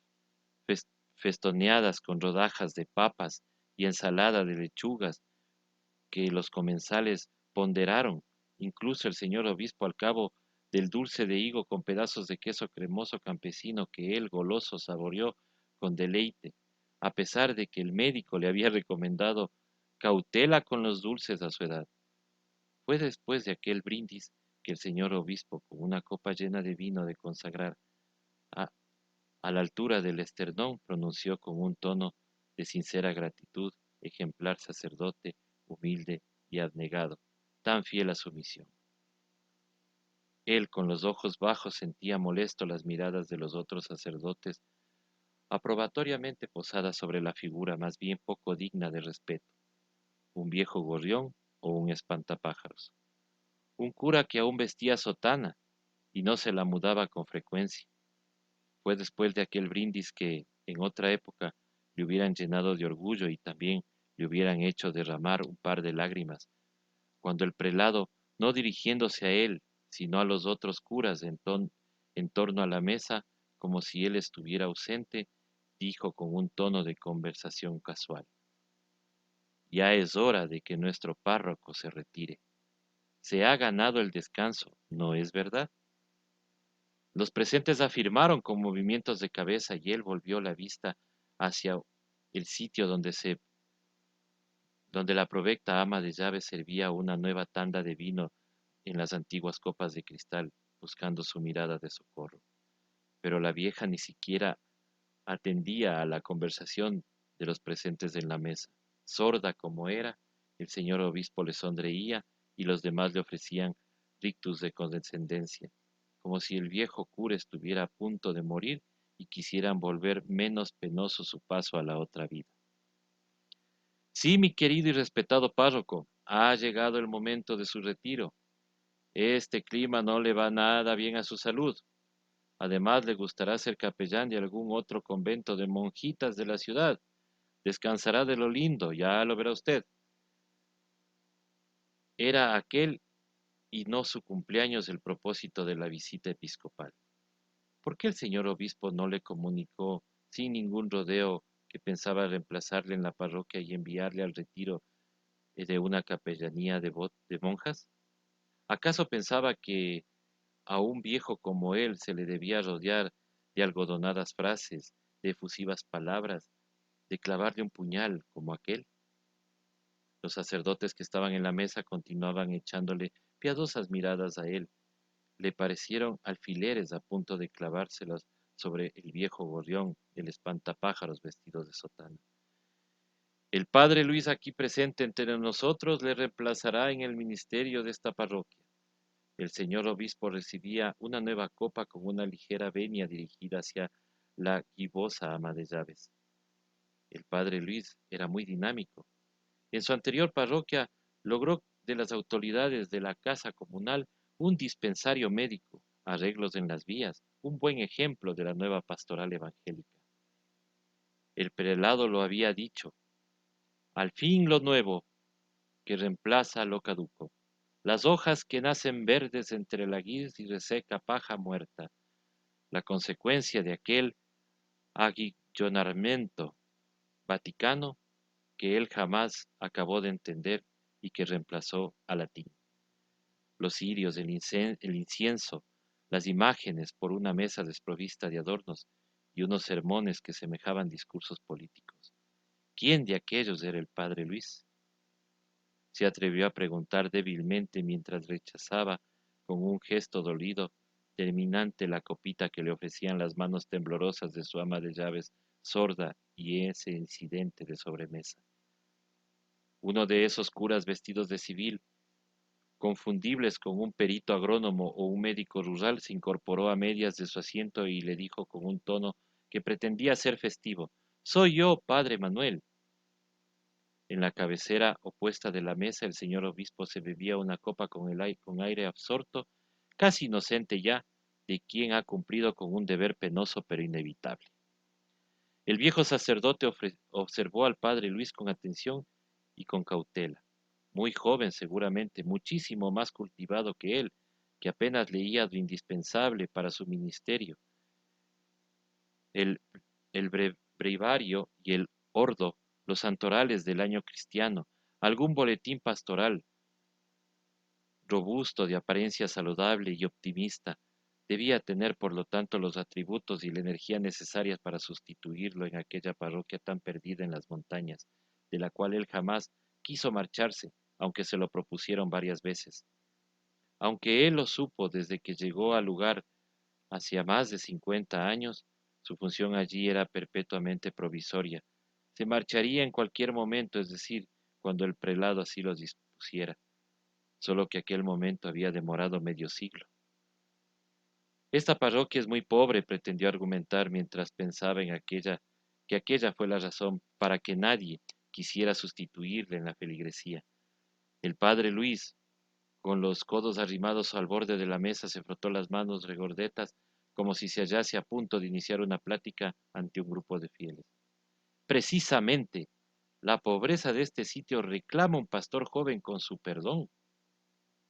festoneadas con rodajas de papas y ensalada de lechugas que los comensales ponderaron, incluso el señor obispo al cabo del dulce de higo con pedazos de queso cremoso campesino que él goloso saboreó con deleite, a pesar de que el médico le había recomendado cautela con los dulces a su edad. Fue después de aquel brindis que el señor obispo, con una copa llena de vino de consagrar, a, a la altura del esternón, pronunció con un tono de sincera gratitud, ejemplar sacerdote, humilde y abnegado, tan fiel a su misión. Él, con los ojos bajos, sentía molesto las miradas de los otros sacerdotes, aprobatoriamente posadas sobre la figura más bien poco digna de respeto, un viejo gorrión o un espantapájaros, un cura que aún vestía sotana y no se la mudaba con frecuencia, Fue después de aquel brindis que, en otra época, le hubieran llenado de orgullo y también le hubieran hecho derramar un par de lágrimas, cuando el prelado, no dirigiéndose a él, sino a los otros curas en torno a la mesa, como si él estuviera ausente, dijo con un tono de conversación casual: Ya es hora de que nuestro párroco se retire. Se ha ganado el descanso, ¿no es verdad? Los presentes afirmaron con movimientos de cabeza y él volvió la vista hacia el sitio donde la provecta ama de llaves servía una nueva tanda de vino en las antiguas copas de cristal, buscando su mirada de socorro. Pero la vieja ni siquiera atendía a la conversación de los presentes en la mesa. Sorda como era, el señor obispo le sonreía y los demás le ofrecían rictus de condescendencia, como si el viejo cura estuviera a punto de morir y quisieran volver menos penoso su paso a la otra vida. Sí, mi querido y respetado párroco, ha llegado el momento de su retiro. Este clima no le va nada bien a su salud. Además, le gustará ser capellán de algún otro convento de monjitas de la ciudad. Descansará de lo lindo, ya lo verá usted. Era aquel y no su cumpleaños el propósito de la visita episcopal. ¿Por qué el señor obispo no le comunicó sin ningún rodeo que pensaba reemplazarle en la parroquia y enviarle al retiro de una capellanía de monjas? ¿Acaso pensaba que a un viejo como él se le debía rodear de algodonadas frases, de efusivas palabras, de clavarle un puñal como aquel? Los sacerdotes que estaban en la mesa continuaban echándole piadosas miradas a él. Le parecieron alfileres a punto de clavárselos sobre el viejo gorrión, el espantapájaros vestido de sotana. El padre Luis, aquí presente entre nosotros, le reemplazará en el ministerio de esta parroquia. El señor obispo recibía una nueva copa con una ligera venia dirigida hacia la gibosa ama de llaves. El padre Luis era muy dinámico. En su anterior parroquia logró de las autoridades de la casa comunal un dispensario médico, arreglos en las vías, un buen ejemplo de la nueva pastoral evangélica. El prelado lo había dicho: al fin lo nuevo, que reemplaza lo caduco. Las hojas que nacen verdes entre la gris y reseca paja muerta, la consecuencia de aquel aguillonamiento vaticano que él jamás acabó de entender y que reemplazó al latín. Los cirios, el incienso, las imágenes por una mesa desprovista de adornos y unos sermones que semejaban discursos políticos. ¿Quién de aquellos era el padre Luis? Se atrevió a preguntar débilmente mientras rechazaba con un gesto dolido terminante la copita que le ofrecían las manos temblorosas de su ama de llaves sorda y ese incidente de sobremesa. Uno de esos curas vestidos de civil, confundibles con un perito agrónomo o un médico rural, se incorporó a medias de su asiento y le dijo con un tono que pretendía ser festivo: «Soy yo, padre Manuel». En la cabecera opuesta de la mesa el señor obispo se bebía una copa con aire absorto, casi inocente ya, de quien ha cumplido con un deber penoso pero inevitable. El viejo sacerdote observó al padre Luis con atención y con cautela. Muy joven seguramente, muchísimo más cultivado que él, que apenas leía lo indispensable para su ministerio. El, el breviario y el ordo, los santorales del año cristiano, algún boletín pastoral, robusto, de apariencia saludable y optimista, debía tener por lo tanto los atributos y la energía necesarias para sustituirlo en aquella parroquia tan perdida en las montañas, de la cual él jamás quiso marcharse, aunque se lo propusieron varias veces. Aunque él lo supo desde que llegó al lugar hacía más de 50 años, su función allí era perpetuamente provisoria. Se marcharía en cualquier momento, es decir, cuando el prelado así lo dispusiera, solo que aquel momento había demorado medio siglo. Esta parroquia es muy pobre, pretendió argumentar mientras pensaba en que aquella fue la razón para que nadie quisiera sustituirle en la feligresía. El padre Luis, con los codos arrimados al borde de la mesa, se frotó las manos regordetas como si se hallase a punto de iniciar una plática ante un grupo de fieles. Precisamente, la pobreza de este sitio reclama un pastor joven con su perdón,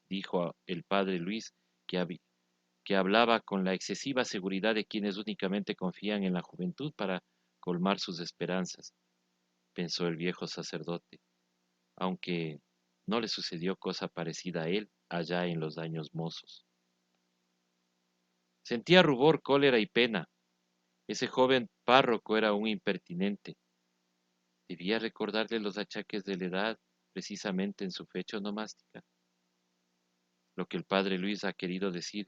dijo el padre Luis, que hablaba con la excesiva seguridad de quienes únicamente confían en la juventud para colmar sus esperanzas, pensó el viejo sacerdote, aunque no le sucedió cosa parecida a él allá en los años mozos. Sentía rubor, cólera y pena. Ese joven párroco era un impertinente. Debía recordarle los achaques de la edad precisamente en su fecha onomástica. Lo que el padre Luis ha querido decir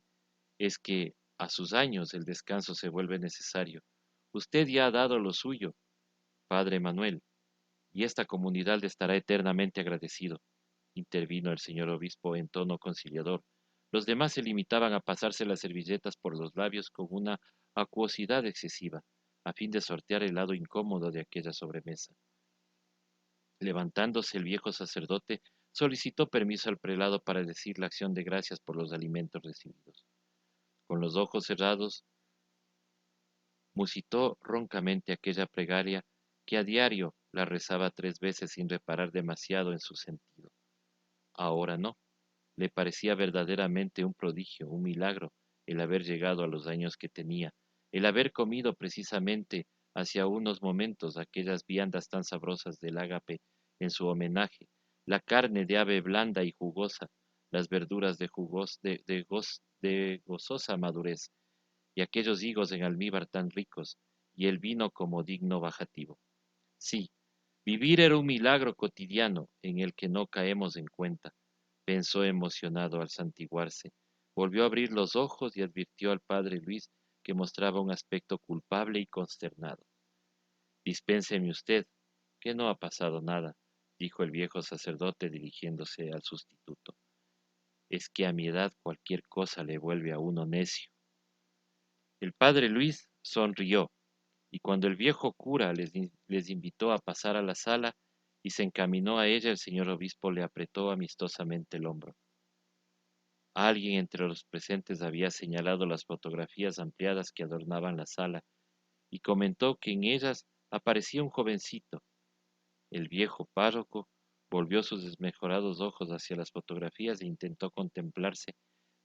es que a sus años el descanso se vuelve necesario. Usted ya ha dado lo suyo, padre Manuel, y esta comunidad le estará eternamente agradecido, intervino el señor obispo en tono conciliador. Los demás se limitaban a pasarse las servilletas por los labios con una acuosidad excesiva, a fin de sortear el lado incómodo de aquella sobremesa. Levantándose el viejo sacerdote, solicitó permiso al prelado para decir la acción de gracias por los alimentos recibidos. Con los ojos cerrados, musitó roncamente aquella plegaria que a diario la rezaba 3 veces sin reparar demasiado en su sentido. Ahora no, le parecía verdaderamente un prodigio, un milagro, el haber llegado a los años que tenía, el haber comido precisamente hacia unos momentos aquellas viandas tan sabrosas del ágape en su homenaje, la carne de ave blanda y jugosa, las verduras de gozosa madurez, y aquellos higos en almíbar tan ricos, y el vino como digno bajativo. Sí, vivir era un milagro cotidiano en el que no caemos en cuenta, pensó emocionado al santiguarse. Volvió a abrir los ojos y advirtió al padre Luis que mostraba un aspecto culpable y consternado. Dispénseme usted, que no ha pasado nada, dijo el viejo sacerdote dirigiéndose al sustituto. Es que a mi edad cualquier cosa le vuelve a uno necio. El padre Luis sonrió, y cuando el viejo cura les invitó a pasar a la sala y se encaminó a ella, el señor obispo le apretó amistosamente el hombro. Alguien entre los presentes había señalado las fotografías ampliadas que adornaban la sala y comentó que en ellas aparecía un jovencito. El viejo párroco volvió sus desmejorados ojos hacia las fotografías e intentó contemplarse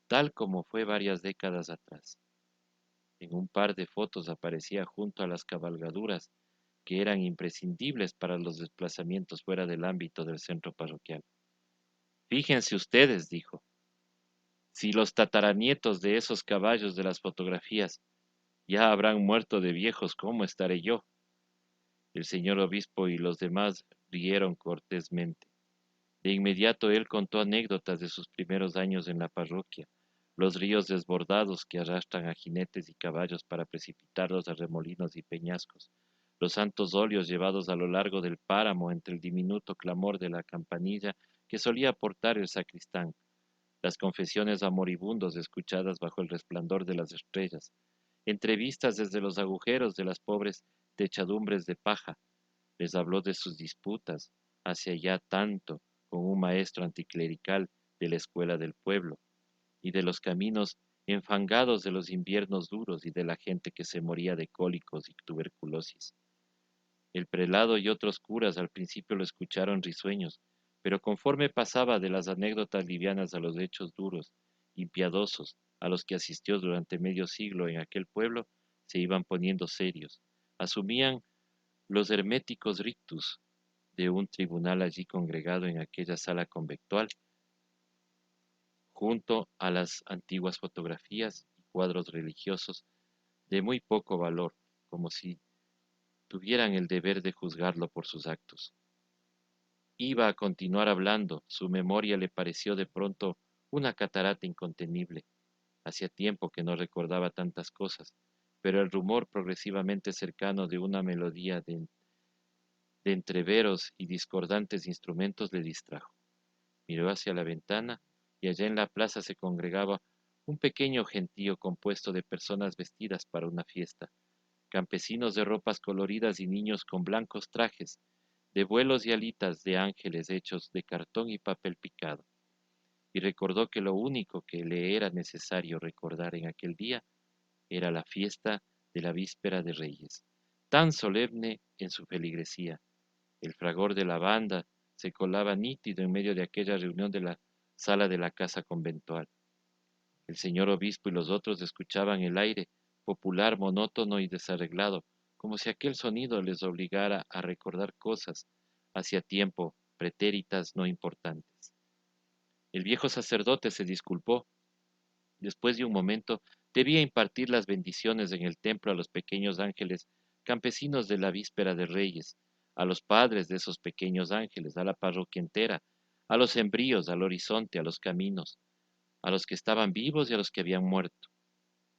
tal como fue varias décadas atrás. En un par de fotos aparecía junto a las cabalgaduras que eran imprescindibles para los desplazamientos fuera del ámbito del centro parroquial. Fíjense ustedes, dijo, si los tataranietos de esos caballos de las fotografías ya habrán muerto de viejos, ¿cómo estaré yo? El señor obispo y los demás rieron cortésmente. De inmediato él contó anécdotas de sus primeros años en la parroquia, los ríos desbordados que arrastran a jinetes y caballos para precipitarlos a remolinos y peñascos, los santos óleos llevados a lo largo del páramo entre el diminuto clamor de la campanilla que solía portar el sacristán, las confesiones a moribundos escuchadas bajo el resplandor de las estrellas, entrevistas desde los agujeros de las pobres techadumbres de paja. Les habló de sus disputas, hacia ya tanto, con un maestro anticlerical de la escuela del pueblo, y de los caminos enfangados de los inviernos duros y de la gente que se moría de cólicos y tuberculosis. El prelado y otros curas al principio lo escucharon risueños, pero conforme pasaba de las anécdotas livianas a los hechos duros, impiadosos, a los que asistió durante medio siglo en aquel pueblo, se iban poniendo serios. Asumían los herméticos rictus de un tribunal allí congregado en aquella sala conventual, junto a las antiguas fotografías y cuadros religiosos de muy poco valor, como si tuvieran el deber de juzgarlo por sus actos. Iba a continuar hablando, su memoria le pareció de pronto una catarata incontenible. Hacía tiempo que no recordaba tantas cosas, pero el rumor progresivamente cercano de una melodía de entreveros y discordantes instrumentos le distrajo. Miró hacia la ventana y allá en la plaza se congregaba un pequeño gentío compuesto de personas vestidas para una fiesta, campesinos de ropas coloridas y niños con blancos trajes, de vuelos y alitas de ángeles hechos de cartón y papel picado, y recordó que lo único que le era necesario recordar en aquel día Era la fiesta de la víspera de Reyes, tan solemne en su feligresía. El fragor de la banda se colaba nítido en medio de aquella reunión de la sala de la casa conventual. El señor obispo y los otros escuchaban el aire popular, monótono y desarreglado, como si aquel sonido les obligara a recordar cosas hacía tiempo pretéritas no importantes. El viejo sacerdote se disculpó. Después de un momento, debía impartir las bendiciones en el templo a los pequeños ángeles campesinos de la víspera de Reyes, a los padres de esos pequeños ángeles, a la parroquia entera, a los embrios, al horizonte, a los caminos, a los que estaban vivos y a los que habían muerto.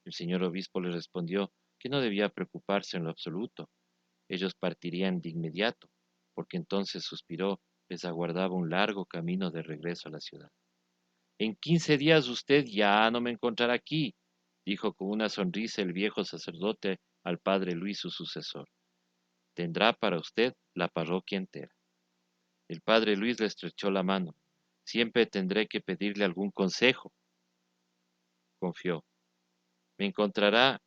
El señor obispo le respondió que no debía preocuparse en lo absoluto. Ellos partirían de inmediato, porque entonces suspiró, les aguardaba un largo camino de regreso a la ciudad. En 15 días usted ya no me encontrará aquí, dijo con una sonrisa el viejo sacerdote al padre Luis, su sucesor. Tendrá para usted la parroquia entera. El padre Luis le estrechó la mano. Siempre tendré que pedirle algún consejo, confió. Me encontrará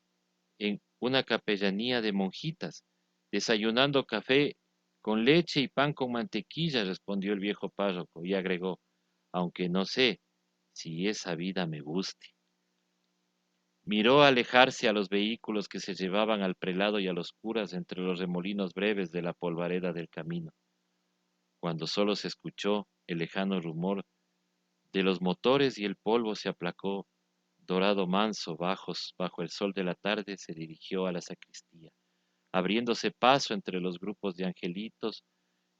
en una capellanía de monjitas, desayunando café con leche y pan con mantequilla, respondió el viejo párroco, y agregó, aunque no sé si esa vida me guste. Miró alejarse a los vehículos que se llevaban al prelado y a los curas entre los remolinos breves de la polvareda del camino, cuando solo se escuchó el lejano rumor de los motores y el polvo se aplacó, dorado manso, bajo el sol de la tarde, se dirigió a la sacristía, abriéndose paso entre los grupos de angelitos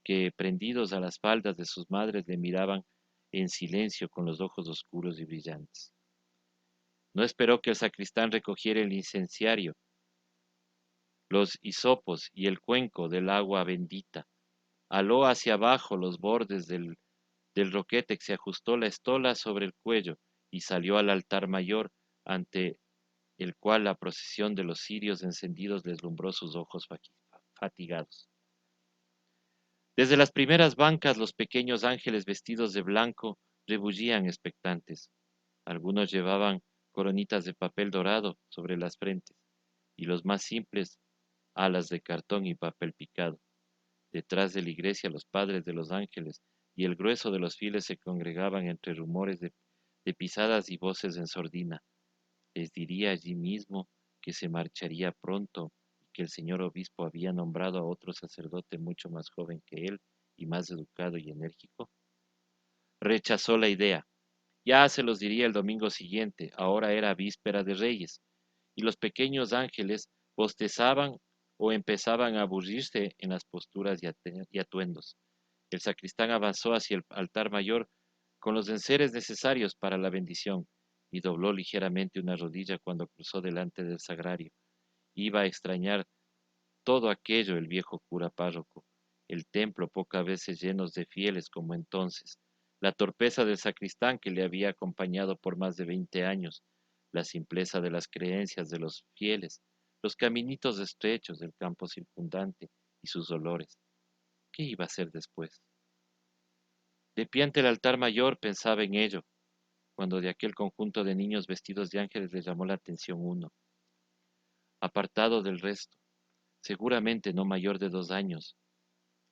que, prendidos a las faldas de sus madres, le miraban en silencio con los ojos oscuros y brillantes. No esperó que el sacristán recogiera el incenciario, los hisopos y el cuenco del agua bendita. Aló hacia abajo los bordes del roquete, que se ajustó la estola sobre el cuello y salió al altar mayor, ante el cual la procesión de los cirios encendidos deslumbró sus ojos fatigados. Desde las primeras bancas los pequeños ángeles vestidos de blanco rebullían expectantes. Algunos llevaban coronitas de papel dorado sobre las frentes, y los más simples alas de cartón y papel picado. Detrás de la iglesia los padres de los ángeles y el grueso de los fieles se congregaban entre rumores de pisadas y voces en sordina. Les diría allí mismo que se marcharía pronto y que el señor obispo había nombrado a otro sacerdote mucho más joven que él y más educado y enérgico. Rechazó la idea. Ya se los diría el domingo siguiente, ahora era víspera de Reyes, y los pequeños ángeles bostezaban o empezaban a aburrirse en las posturas y atuendos. El sacristán avanzó hacia el altar mayor con los enseres necesarios para la bendición y dobló ligeramente una rodilla cuando cruzó delante del sagrario. Iba a extrañar todo aquello el viejo cura párroco, el templo pocas veces llenos de fieles como entonces, la torpeza del sacristán que le había acompañado por más de 20 años, la simpleza de las creencias de los fieles, los caminitos estrechos del campo circundante y sus dolores. ¿Qué iba a hacer después? De pie ante el altar mayor pensaba en ello, cuando de aquel conjunto de niños vestidos de ángeles le llamó la atención uno, apartado del resto, seguramente no mayor de 2 años,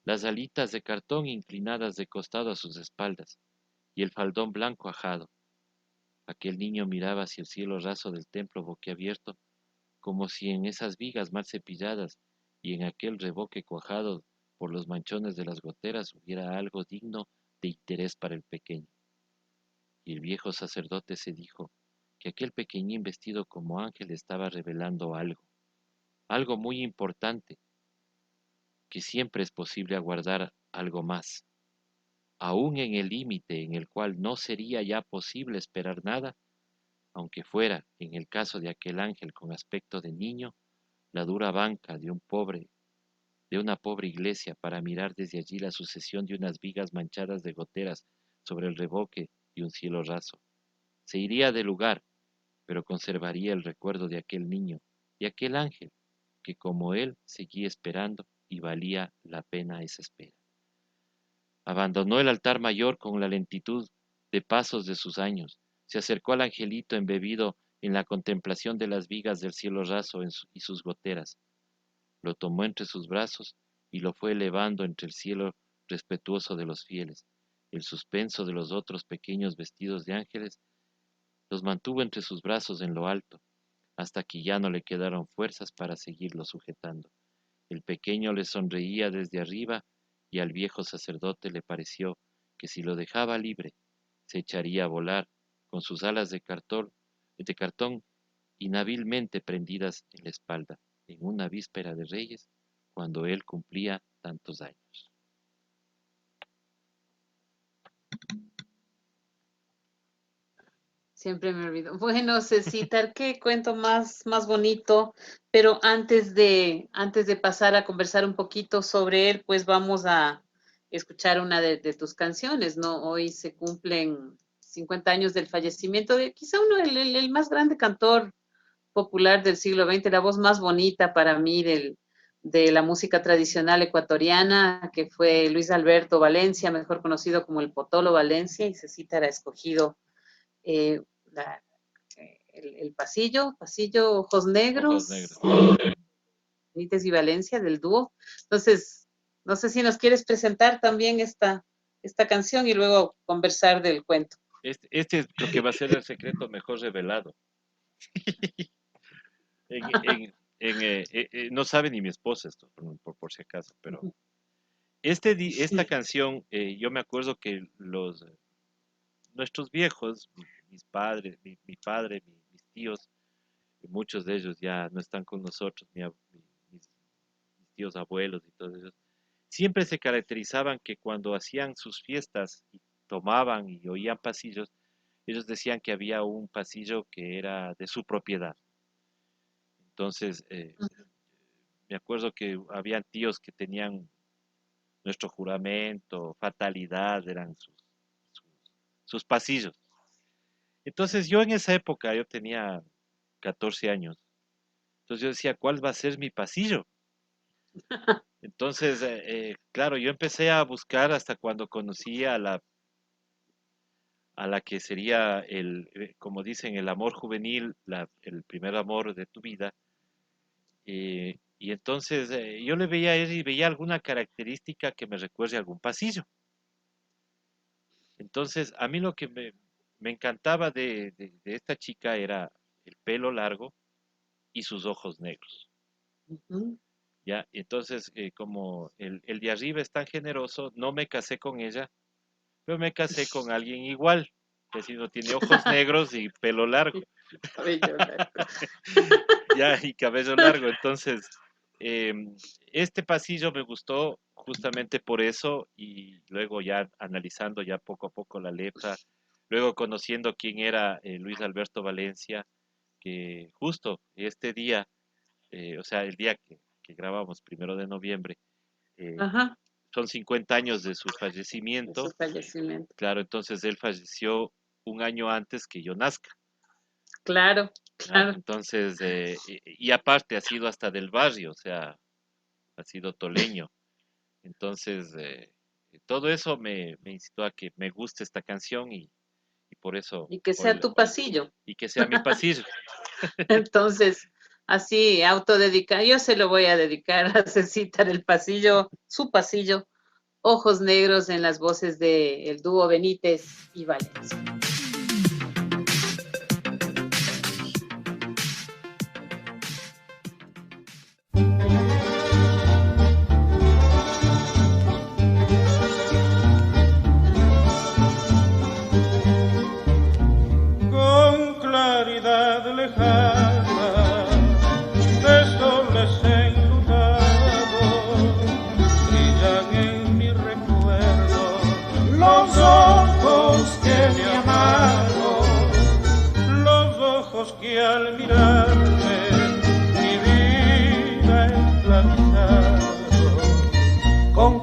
las alitas de cartón inclinadas de costado a sus espaldas y el faldón blanco ajado. Aquel niño miraba hacia el cielo raso del templo boquiabierto, como si en esas vigas mal cepilladas y en aquel revoque cuajado por los manchones de las goteras hubiera algo digno de interés para el pequeño. Y el viejo sacerdote se dijo que aquel pequeñín vestido como ángel estaba revelando algo, algo muy importante, que siempre es posible aguardar algo más. Aún en el límite en el cual no sería ya posible esperar nada, aunque fuera, en el caso de aquel ángel con aspecto de niño, la dura banca de una pobre iglesia para mirar desde allí la sucesión de unas vigas manchadas de goteras sobre el revoque de un cielo raso. Se iría del lugar, pero conservaría el recuerdo de aquel niño, de aquel ángel, que como él seguía esperando y valía la pena esa espera. Abandonó el altar mayor con la lentitud de pasos de sus años, se acercó al angelito embebido en la contemplación de las vigas del cielo raso y sus goteras. Lo tomó entre sus brazos y lo fue elevando entre el cielo respetuoso de los fieles. El suspenso de los otros pequeños vestidos de ángeles los mantuvo entre sus brazos en lo alto, hasta que ya no le quedaron fuerzas para seguirlo sujetando. El pequeño le sonreía desde arriba y al viejo sacerdote le pareció que si lo dejaba libre, se echaría a volar con sus alas de cartón inhábilmente prendidas en la espalda, en una víspera de Reyes, cuando él cumplía tantos años. Siempre me olvido. Bueno, Cecitar, qué cuento más bonito, pero antes de pasar a conversar un poquito sobre él, pues vamos a escuchar una de tus canciones, ¿no? Hoy se cumplen 50 años del fallecimiento de quizá el más grande cantor popular del siglo XX, la voz más bonita para mí de la música tradicional ecuatoriana, que fue Luis Alberto Valencia, mejor conocido como el Potolo Valencia, y Cecitar ha escogido eh, la, el pasillo, Ojos Negros, Benítez y Valencia del dúo. Entonces, no sé si nos quieres presentar también esta canción y luego conversar del cuento. Este es lo que va a ser el secreto mejor revelado. No sabe ni mi esposa esto, por si acaso, pero esta canción, yo me acuerdo que nuestros viejos, mis padres, mi padre, mis tíos, muchos de ellos ya no están con nosotros, mis tíos abuelos y todos ellos, siempre se caracterizaban que cuando hacían sus fiestas y tomaban y oían pasillos, ellos decían que había un pasillo que era de su propiedad. Entonces, me acuerdo que habían tíos que tenían nuestro juramento, fatalidad, eran sus pasillos. Entonces yo en esa época, yo tenía 14 años, entonces yo decía, ¿cuál va a ser mi pasillo? Entonces, claro, yo empecé a buscar hasta cuando conocí a la que sería, como dicen, el amor juvenil, el primer amor de tu vida. Y entonces yo le veía a él y veía alguna característica que me recuerde a algún pasillo. Entonces, a mí lo que me encantaba de esta chica era el pelo largo y sus ojos negros. Uh-huh. ¿Ya? Entonces, como el de arriba es tan generoso, no me casé con ella, pero me casé con alguien igual, que si no tiene ojos negros y pelo largo. Ya, y cabello largo. Entonces, este pasillo me gustó justamente por eso, y luego ya analizando ya poco a poco la letra, luego conociendo quién era Luis Alberto Valencia, que justo este día, o sea, el día que grabamos, 1 de noviembre, son 50 años de su fallecimiento. De su fallecimiento. Claro, entonces él falleció un año antes que yo nazca. Claro, claro. Entonces, y aparte ha sido hasta del barrio, o sea, ha sido toleño. Entonces, todo eso me incitó a que me guste esta canción y por eso... Y que sea tu pasillo. Y que sea mi pasillo. Entonces, así, autodedicar, yo se lo voy a dedicar a Cecitar el pasillo, su pasillo, Ojos Negros, en las voces del dúo Benítez y Valencia.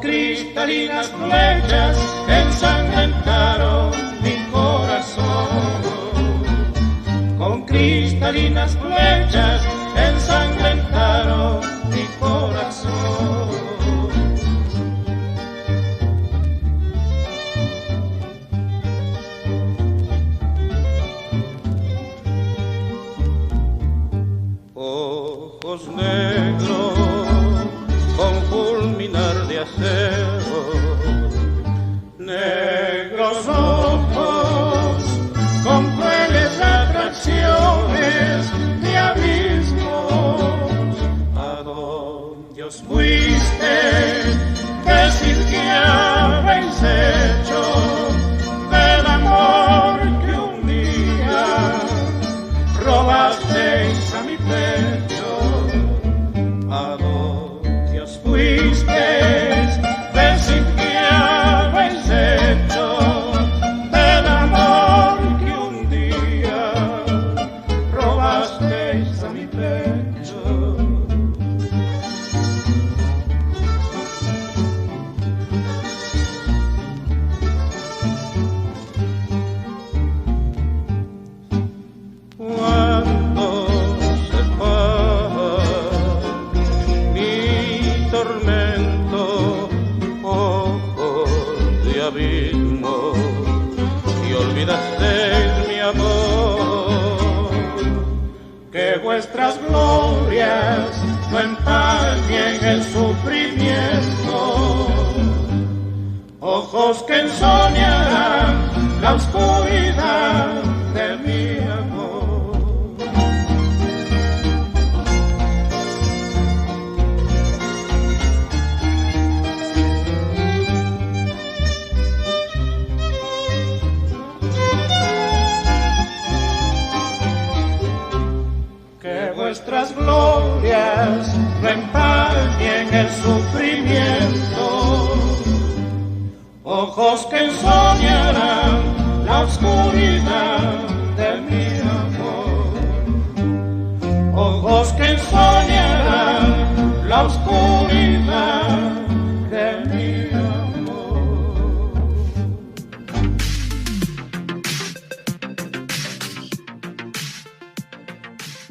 Cristalinas flechas ensangrentaron mi corazón. Con cristalinas flechas ensangrentaron mi corazón. Dios fuiste, decir que habéis hecho del amor que un día robasteis a mi pecho. A Dios fuisteis, decir que habéis hecho del amor que un día robasteis a mi pecho. Cuando se fue mi tormento, ojos de abismo, y olvidasteis mi amor, que vuestras glorias no empañen el sufrimiento, ojos que ensoñarán la oscuridad de mi amor. Que vuestras glorias no empañen el sufrimiento, ojos que ensoñarán la oscuridad de mi amor, ojos que ensoñarán la oscuridad de mi amor.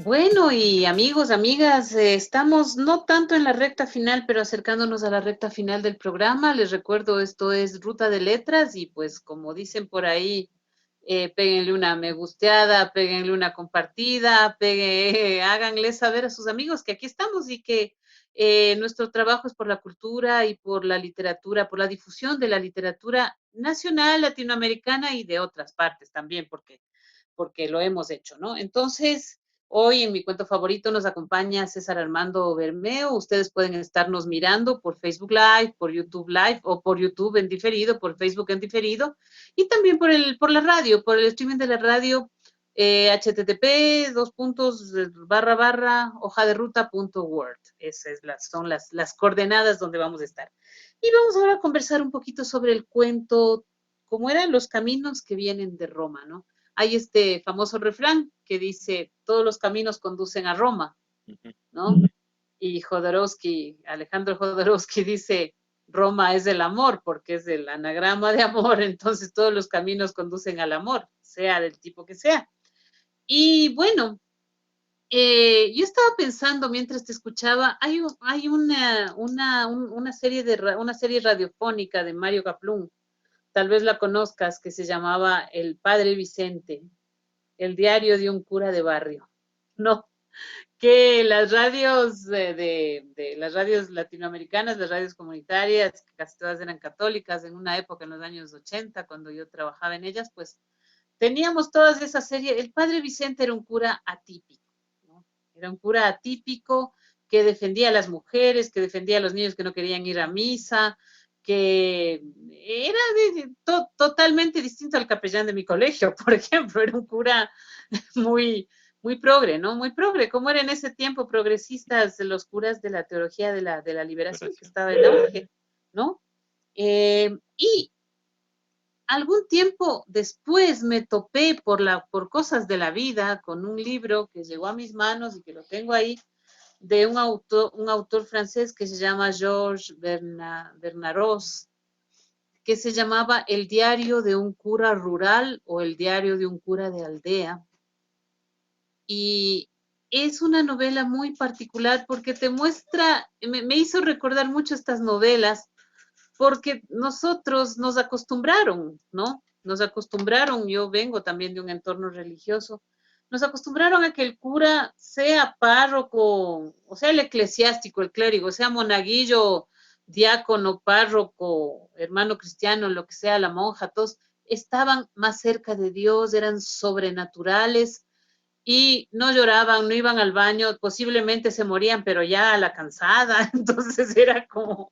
Bueno, y amigos, amigas, estamos no tanto en la recta final, pero acercándonos a la recta final del programa. Les recuerdo, esto es Ruta de Letras y pues como dicen por ahí, péguenle una me gusteada, péguenle una compartida, háganle saber a sus amigos que aquí estamos y que nuestro trabajo es por la cultura y por la literatura, por la difusión de la literatura nacional, latinoamericana y de otras partes también, porque lo hemos hecho, ¿no? Entonces, hoy en mi cuento favorito nos acompaña César Armando Bermeo. Ustedes pueden estarnos mirando por Facebook Live, por YouTube Live o por YouTube en diferido, por Facebook en diferido y también por la radio, por el streaming de la radio, http://hojaderuta.word. Esas son las coordenadas donde vamos a estar. Y vamos ahora a conversar un poquito sobre el cuento, cómo eran los caminos que vienen de Roma, ¿no? Hay este famoso refrán que dice, todos los caminos conducen a Roma, ¿no? Y Alejandro Jodorowsky dice, Roma es el amor, porque es el anagrama de amor, entonces todos los caminos conducen al amor, sea del tipo que sea. Y bueno, yo estaba pensando mientras te escuchaba, hay una serie radiofónica de Mario Kaplún, tal vez la conozcas, que se llamaba El Padre Vicente, el diario de un cura de barrio, ¿no? Que las radios de las radios latinoamericanas, las radios comunitarias, que casi todas eran católicas en una época en los años 80, cuando yo trabajaba en ellas, pues teníamos todas esas series. El Padre Vicente era un cura atípico, ¿no? Era un cura atípico que defendía a las mujeres, que defendía a los niños que no querían ir a misa, que era totalmente distinto al capellán de mi colegio, por ejemplo, era un cura muy progre, ¿no? Muy progre, como era en ese tiempo progresistas los curas de la teología de la liberación que estaba en auge, ¿no? Y algún tiempo después me topé por cosas de la vida con un libro que llegó a mis manos y que lo tengo ahí, de un autor francés que se llama Georges Bernaros, que se llamaba El diario de un cura rural o El diario de un cura de aldea. Y es una novela muy particular porque te muestra, me hizo recordar mucho estas novelas, porque nosotros nos acostumbraron, ¿no? Nos acostumbraron, yo vengo también de un entorno religioso, nos acostumbraron a que el cura sea párroco, o sea, el eclesiástico, el clérigo, sea monaguillo, diácono, párroco, hermano cristiano, lo que sea, la monja, todos estaban más cerca de Dios, eran sobrenaturales, y no lloraban, no iban al baño, posiblemente se morían, pero ya a la cansada, entonces era como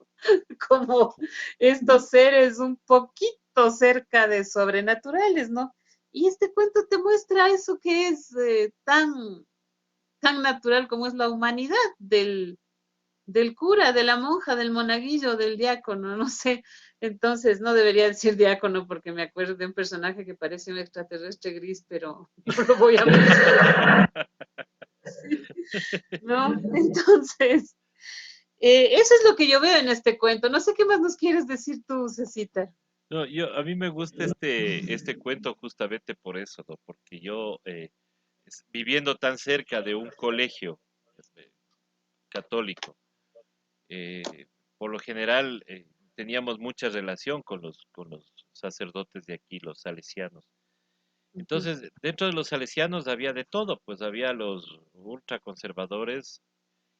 estos seres un poquito cerca de sobrenaturales, ¿no? Y este cuento te muestra eso que es tan natural como es la humanidad del cura, de la monja, del monaguillo, del diácono, no sé. Entonces, no debería decir diácono porque me acuerdo de un personaje que parece un extraterrestre gris, pero no lo voy a mencionar, ¿no? Entonces, eso es lo que yo veo en este cuento. No sé qué más nos quieres decir tú, Cecita. No, a mí me gusta este cuento justamente por eso, ¿no? Porque yo, viviendo tan cerca de un colegio este, católico, eh, por lo general teníamos mucha relación con los sacerdotes de aquí, los salesianos. Ujú, Entonces, dentro de los salesianos había de todo, pues había los ultraconservadores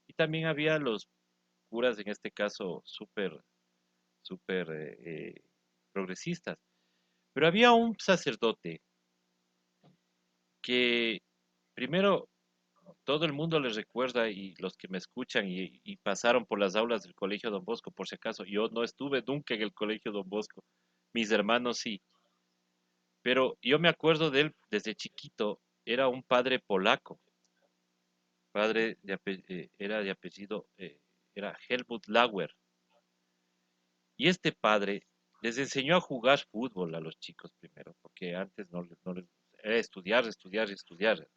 y también había los curas, en este caso, súper progresistas. Pero había un sacerdote que primero todo el mundo les recuerda y los que me escuchan y pasaron por las aulas del Colegio Don Bosco, por si acaso, yo no estuve nunca en el Colegio Don Bosco, mis hermanos sí, pero yo me acuerdo de él desde chiquito, era un padre polaco, era de apellido, era Helmut Lauer, y este padre les enseñó a jugar fútbol a los chicos primero, porque antes no les era estudiar, estudiar y estudiar.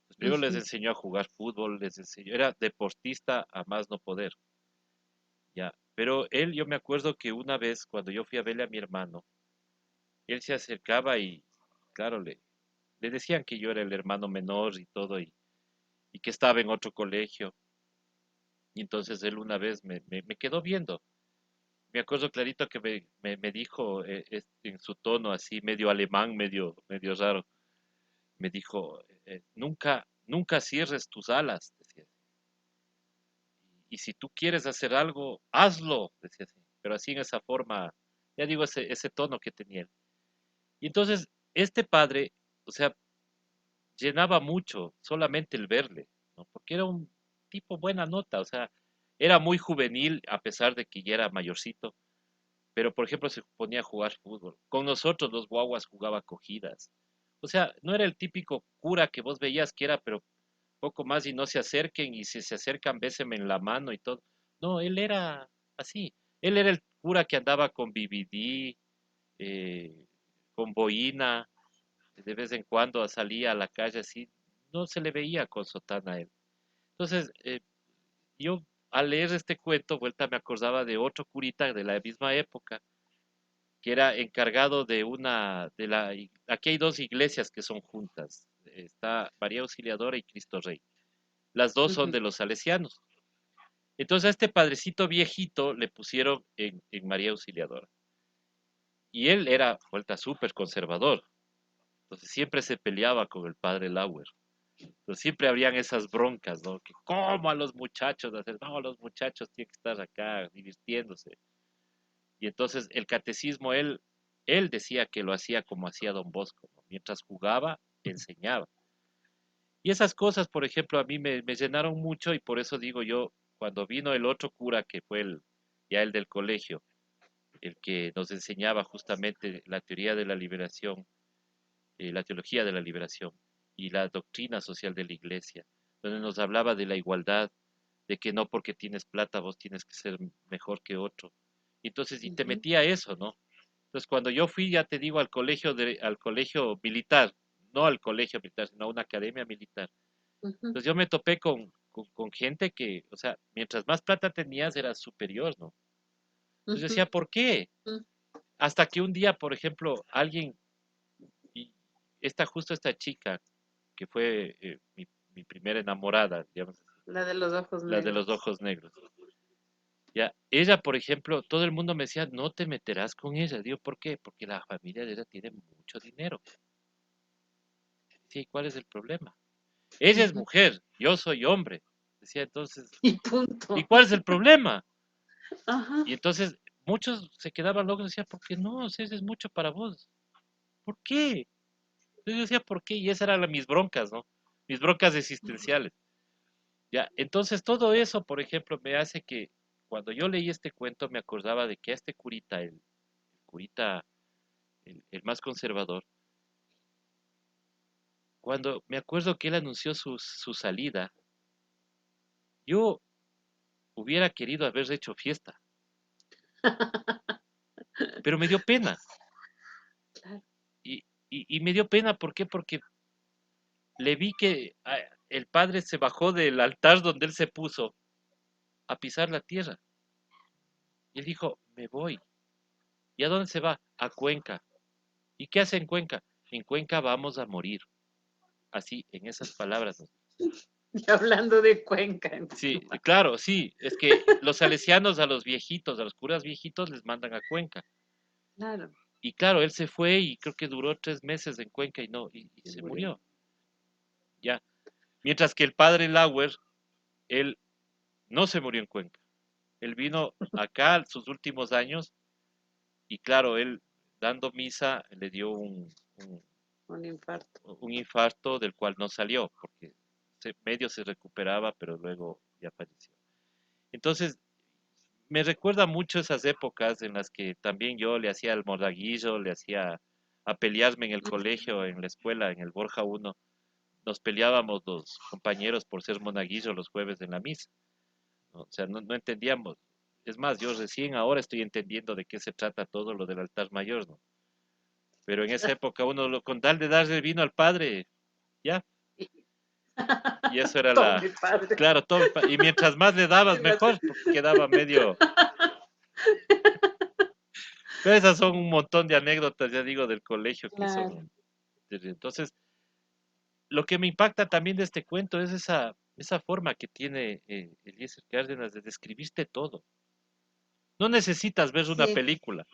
Pues primero les ujú, enseñó a jugar fútbol, les enseñó, era deportista a más no poder, ya. Pero él, yo me acuerdo que una vez cuando yo fui a verle a mi hermano, él se acercaba y, claro, le decían que yo era el hermano menor y todo, y que estaba en otro colegio. Y entonces él una vez me quedó viendo. Me acuerdo clarito que me dijo en su tono así, medio alemán, medio raro, me dijo, nunca cierres tus alas, decía. Y si tú quieres hacer algo, hazlo, decía así, pero así en esa forma, ya digo, ese tono que tenía él. Y entonces, este padre, o sea, llenaba mucho solamente el verle, ¿no? Porque era un tipo buena nota, o sea, era muy juvenil a pesar de que ya era mayorcito, pero por ejemplo se ponía a jugar fútbol. Con nosotros los guaguas jugaba cogidas. O sea, no era el típico cura que vos veías que era, pero poco más y no se acerquen y si se acercan béseme en la mano y todo. No, él era así. Él era el cura que andaba con BBD, con boina, de vez en cuando salía a la calle así. No se le veía con sotana a él. Entonces, yo al leer este cuento, vuelta me acordaba de otro curita de la misma época, que era encargado de aquí hay dos iglesias que son juntas. Está María Auxiliadora y Cristo Rey. Las dos son ujú. de los salesianos. Entonces a este padrecito viejito le pusieron en María Auxiliadora. Y él era, vuelta, súper conservador. Entonces siempre se peleaba con el padre Lauer. Entonces siempre habrían esas broncas, ¿no? Que cómo a los muchachos hacer, no, los muchachos tienen que estar acá divirtiéndose. Y entonces el catecismo, él decía que lo hacía como hacía Don Bosco, ¿no? Mientras jugaba, enseñaba. Y esas cosas, por ejemplo, a mí me llenaron mucho y por eso digo yo, cuando vino el otro cura que fue ya el del colegio, el que nos enseñaba justamente la teoría de la liberación, la teología de la liberación y la doctrina social de la iglesia, donde nos hablaba de la igualdad, de que no porque tienes plata vos tienes que ser mejor que otro. Y entonces, y te Ujú, metía eso, ¿no? Entonces, cuando yo fui, ya te digo, al colegio militar, no al colegio militar, sino a una academia militar. ujú, Entonces yo me topé con gente que, o sea, mientras más plata tenías eras superior, ¿no? Entonces yo ujú, decía, ¿por qué? ujú. Hasta que un día, por ejemplo, alguien, y justo esta chica, que fue mi primera enamorada, digamos, La de los ojos la de los negros. ojos negros. Ya, ella, por ejemplo, todo el mundo me decía, no te meterás con ella. Digo, ¿por qué? Porque la familia de ella tiene mucho dinero. Sí, ¿cuál es el problema? Ella es Ujú. mujer, yo soy hombre. Decía entonces, Y ¿y punto. cuál es el problema? Ajá. Y entonces muchos se quedaban locos y decían, ¿por qué no? Si eso es mucho para vos. ¿Por qué? Entonces yo decía, ¿por qué? Y esas eran mis broncas, ¿no? mis broncas existenciales. Ya, entonces todo eso, por ejemplo, me hace que cuando yo leí este cuento me acordaba de que a este curita, el curita, el más conservador, cuando me acuerdo que él anunció su salida, yo hubiera querido haber hecho fiesta, pero me dio pena. Claro. Y me dio pena, ¿por qué? Porque le vi que el padre se bajó del altar donde él se puso a pisar la tierra. Y él dijo, me voy. ¿Y a dónde se va? A Cuenca. ¿Y qué hace en Cuenca? En Cuenca vamos a morir. Así, en esas palabras. Y hablando de Cuenca Sí, encima. claro, sí. Es que los salesianos a los viejitos, a los curas viejitos, les mandan a Cuenca. Claro, Y claro, él se fue y creo que duró 3 meses en Cuenca y y se murió. murió. Ya. Mientras que el padre Lauer, él no se murió en Cuenca. Él vino acá sus últimos años y claro, él dando misa le dio Un infarto. un infarto del cual no salió, porque medio se recuperaba, pero luego ya falleció. Entonces, me recuerda mucho esas épocas en las que también yo le hacía el modaguillo, le hacía a pelearme en el colegio, en la escuela, en el Borja 1. Nos peleábamos los compañeros por ser monaguillo los jueves en la misa, ¿no? O sea, no entendíamos. Es más, yo recién ahora estoy entendiendo de qué se trata todo lo del altar mayor, ¿no? Pero en esa época uno con tal de darle vino al padre, ya, y eso era Tome, padre. claro, todo, y mientras más le dabas, mejor, porque quedaba medio, pero esas son un montón de anécdotas, ya digo, del colegio que Claro. son, entonces, lo que me impacta también de este cuento es esa forma que tiene Eliezer Cárdenas de describirte todo. No necesitas ver una Sí, película.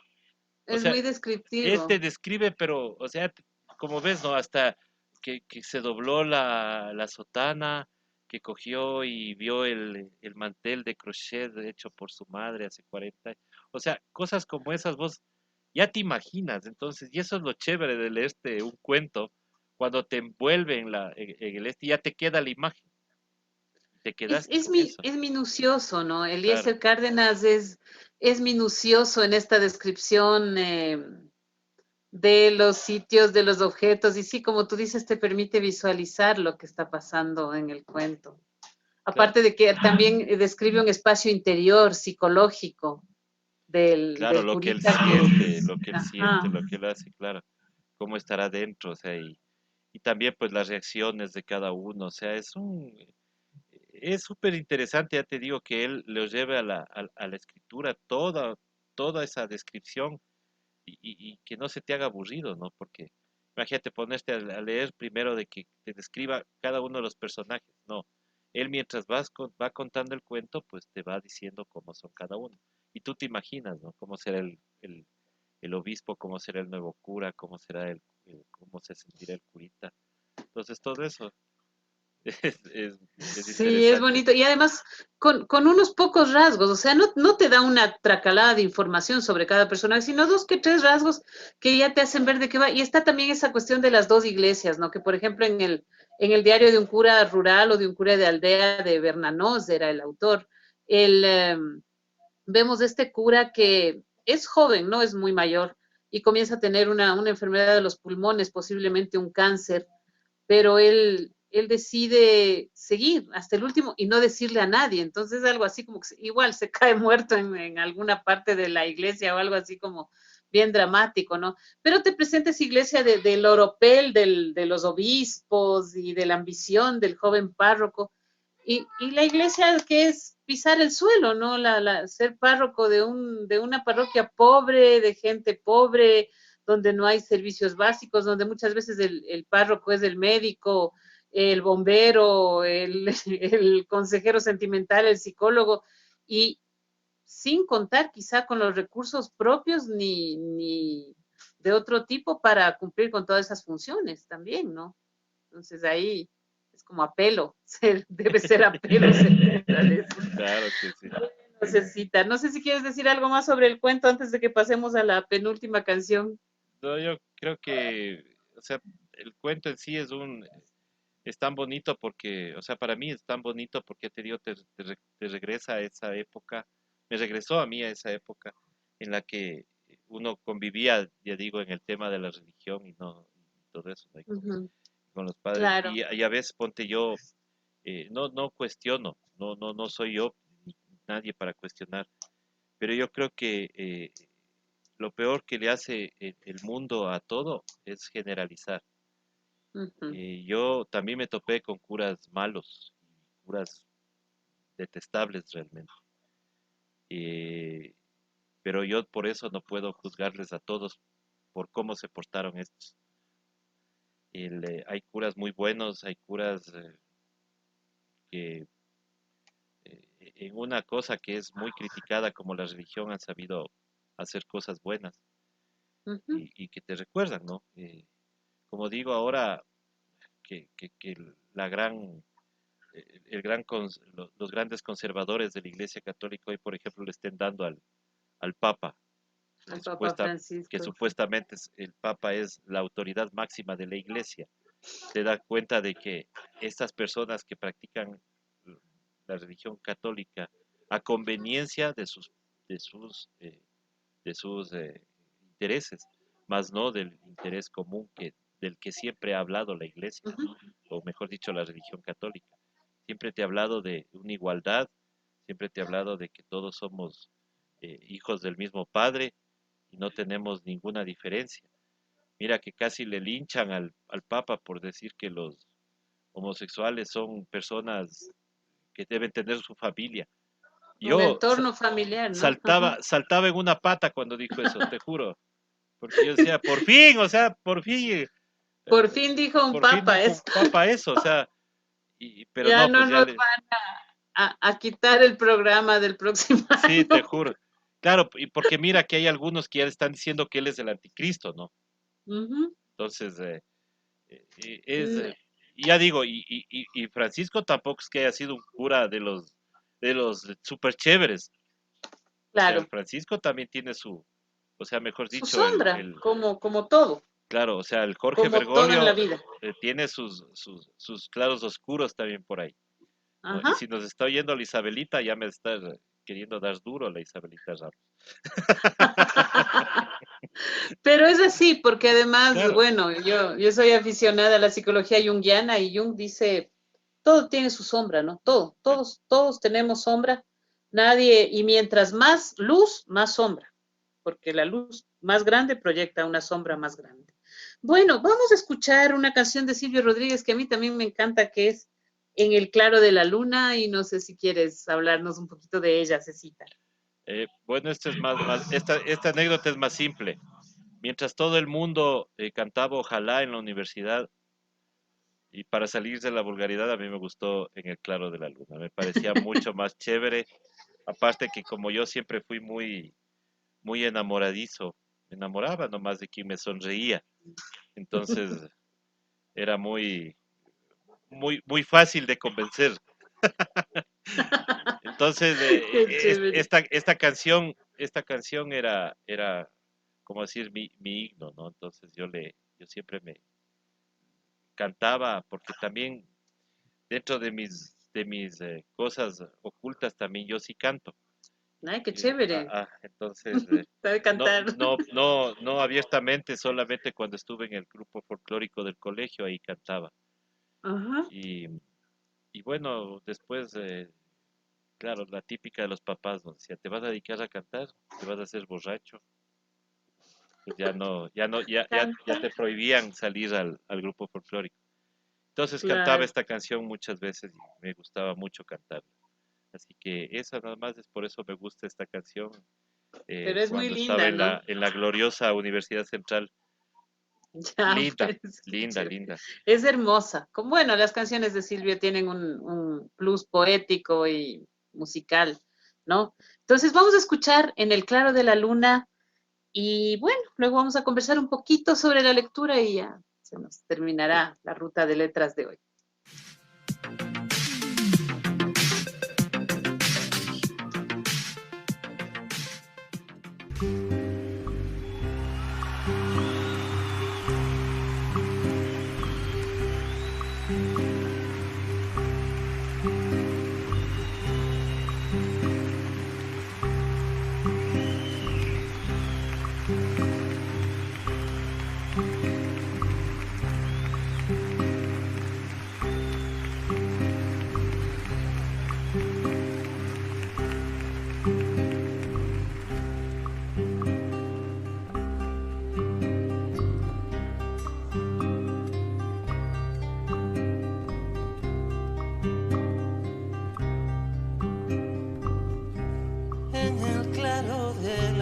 O es sea, muy él te descriptivo. describe, pero, o sea, como ves, ¿no? Hasta que se dobló la sotana, que cogió y vio el mantel de crochet hecho por su madre hace 40 años. O sea, cosas como esas vos ya te imaginas. Entonces, y eso es lo chévere de leerte un cuento, cuando te envuelve en el ya te queda la imagen. Te quedaste con eso. Es minucioso, ¿no? Claro, Eliezer Cárdenas es minucioso en esta descripción de los sitios, de los objetos, y sí, como tú dices, te permite visualizar lo que está pasando en el cuento. claro. Aparte de que también describe un espacio interior, psicológico, Claro, del lo que él curita que siente, lo que él siente, ajá, lo que él hace, claro, cómo estará dentro, o sea, y también pues las reacciones de cada uno, o sea, es súper interesante, ya te digo, que él lo lleve a la escritura toda esa descripción y que no se te haga aburrido, ¿no? Porque imagínate ponerte a leer primero de que te describa cada uno de los personajes, no. Él mientras va contando el cuento, pues te va diciendo cómo son cada uno. Y tú te imaginas, ¿no? Cómo será el obispo, cómo será el nuevo cura, cómo será cómo se sentirá el curita. Entonces todo eso es sí, es interesante. bonito. Y además, con unos pocos rasgos, o sea, no te da una tracalada de información sobre cada personaje, sino dos que tres rasgos que ya te hacen ver de qué va. Y está también esa cuestión de las dos iglesias, ¿no? Que, por ejemplo, en el diario de un cura rural o de un cura de aldea de Bernanos, era el autor, el, vemos este cura que es joven, no es muy mayor, y comienza a tener una enfermedad de los pulmones, posiblemente un cáncer, pero él decide seguir hasta el último y no decirle a nadie. Entonces algo así como que igual se cae muerto en alguna parte de la iglesia o algo así como bien dramático, ¿no? Pero te presenta esa iglesia del oropel, de los obispos y de la ambición del joven párroco. Y la iglesia que es pisar el suelo, ¿no? Ser párroco de una parroquia pobre, de gente pobre, donde no hay servicios básicos, donde muchas veces el párroco es el médico, el bombero, el consejero sentimental, el psicólogo, y sin contar quizá con los recursos propios ni de otro tipo para cumplir con todas esas funciones también, ¿no? Entonces ahí es como apelo, debe ser apelo. Claro que sí. Necesita. No sé si quieres decir algo más sobre el cuento antes de que pasemos a la penúltima canción. No, yo creo que, o sea, el cuento en sí es tan bonito porque, o sea, para mí es tan bonito porque te regresa a esa época, me regresó a mí a esa época en la que uno convivía, ya digo, en el tema de la religión y no y todo eso, ¿no? Ujú. Con los padres. Claro. Y a veces ponte yo, no cuestiono, no soy yo ni nadie para cuestionar, pero yo creo que lo peor que le hace el mundo a todo es generalizar. Ujú. Yo también me topé con curas malos, curas detestables realmente. Eh, pero yo por eso no puedo juzgarles a todos por cómo se portaron estos. Hay curas muy buenos, hay curas que en una cosa que es muy criticada como la religión han sabido hacer cosas buenas Ujú. y que te recuerdan, ¿no? Como digo ahora, que la gran los grandes conservadores de la Iglesia Católica hoy, por ejemplo, le estén dando al Papa, que, Al Papa que Francisco. supuestamente el Papa es la autoridad máxima de la Iglesia. Te das cuenta de que estas personas que practican la religión católica a conveniencia de sus, eh, de sus intereses, más no del interés común del que siempre ha hablado la Iglesia, Ujú. o mejor dicho, la religión católica. Siempre te ha hablado de una igualdad, siempre te ha hablado de que todos somos hijos del mismo Padre y no tenemos ninguna diferencia. Mira que casi le linchan al Papa por decir que los homosexuales son personas que deben tener su familia. Un Yo entorno familiar, ¿no? Ajá. saltaba en una pata cuando dijo eso, te juro. Porque yo decía, por fin, o sea, Por fin dijo un por fin papa dijo un esto. papa eso, o sea, pero Ya no, no pues ya nos le, van a quitar el programa del próximo sí, te año. juro. Claro, y porque mira que hay algunos que ya le están diciendo que él es el anticristo, ¿no? Ujú. Entonces, es, ya digo, y Francisco tampoco es que haya sido un cura de los súper chéveres. O sea, el Claro, Francisco también tiene o sea, mejor su dicho, sombra, como todo, claro, o sea, el Jorge como todo en la Bergoglio vida. tiene sus claros oscuros también por ahí, ¿no? Y Ajá. si nos está oyendo la Isabelita, ya me está queriendo dar duro la Isabelita Ramos. Pero es así, porque además, Claro, bueno, yo soy aficionada a la psicología junguiana y Jung dice, todo tiene su sombra, ¿no? Todos tenemos sombra, nadie, y mientras más luz, más sombra, porque la luz más grande proyecta una sombra más grande. Bueno, vamos a escuchar una canción de Silvio Rodríguez que a mí también me encanta, que es En el claro de la luna, y no sé si quieres hablarnos un poquito de ella, Cecita. bueno, esta anécdota es más simple. Mientras todo el mundo cantaba Ojalá en la universidad, y para salir de la vulgaridad, a mí me gustó En el claro de la luna. Me parecía mucho más chévere. Aparte que como yo siempre fui muy enamoradizo, me enamoraba nomás de quien me sonreía. Entonces era muy fácil de convencer. Entonces Qué chévere. esta canción era como decir mi himno, ¿no? Entonces yo siempre me cantaba porque también dentro de mis cosas ocultas también yo sí canto. Ay, qué chévere. Entonces, Sabe cantar. no abiertamente, solamente cuando estuve en el grupo folclórico del colegio, ahí cantaba. Ajá. Y, y bueno, después, claro, la típica de los papás, ¿no? Decía, ¿te vas a dedicar a cantar? ¿Te vas a hacer borracho? Pues ya Canta. te prohibían salir al grupo folclórico. Entonces cantaba Claro. esta canción muchas veces y me gustaba mucho cantarla. Así que esa nada más es por eso me gusta esta canción. Pero es muy Cuando estaba linda, ¿no? en la gloriosa Universidad Central. Ya, Linda, pues, qué linda, chévere. linda. Es hermosa. Como, bueno, las canciones de Silvio tienen un plus poético y musical, ¿no? Entonces vamos a escuchar En el claro de la luna y bueno, luego vamos a conversar un poquito sobre la lectura y ya se nos terminará la ruta de letras de hoy.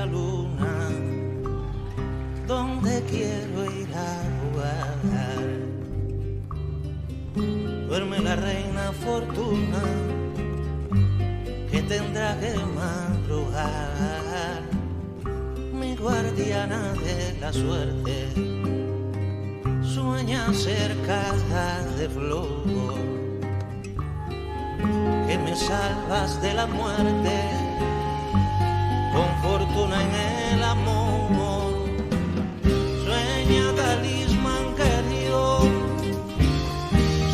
la luna, donde quiero ir a jugar. Duerme la reina Fortuna, que tendrá que madrugar. Mi guardiana de la suerte sueña cercada de flor, que me salvas de la muerte con fortuna en el amor. Sueña talismán querido,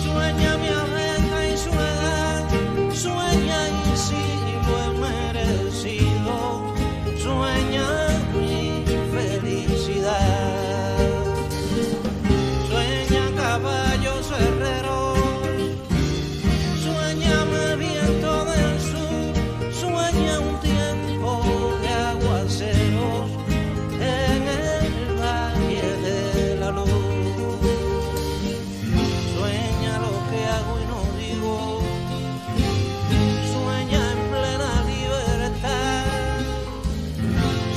sueña mi abeja y su edad, sueña y si lo he merecido, sueña mi felicidad. Sueña caballos herreros, sueñame viento del sur, sueña un tiempo de aguaceros en el valle de la luz. Sueña lo que hago y no digo, sueña en plena libertad,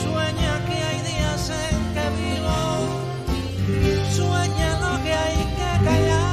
sueña que hay días en que vivo, sueña lo que hay que callar.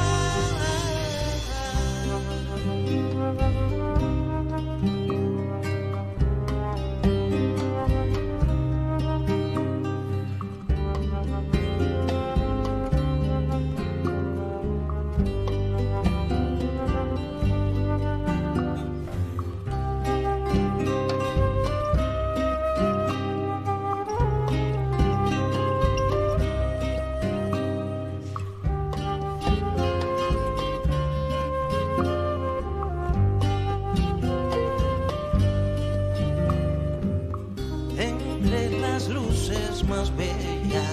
Entre las luces más bellas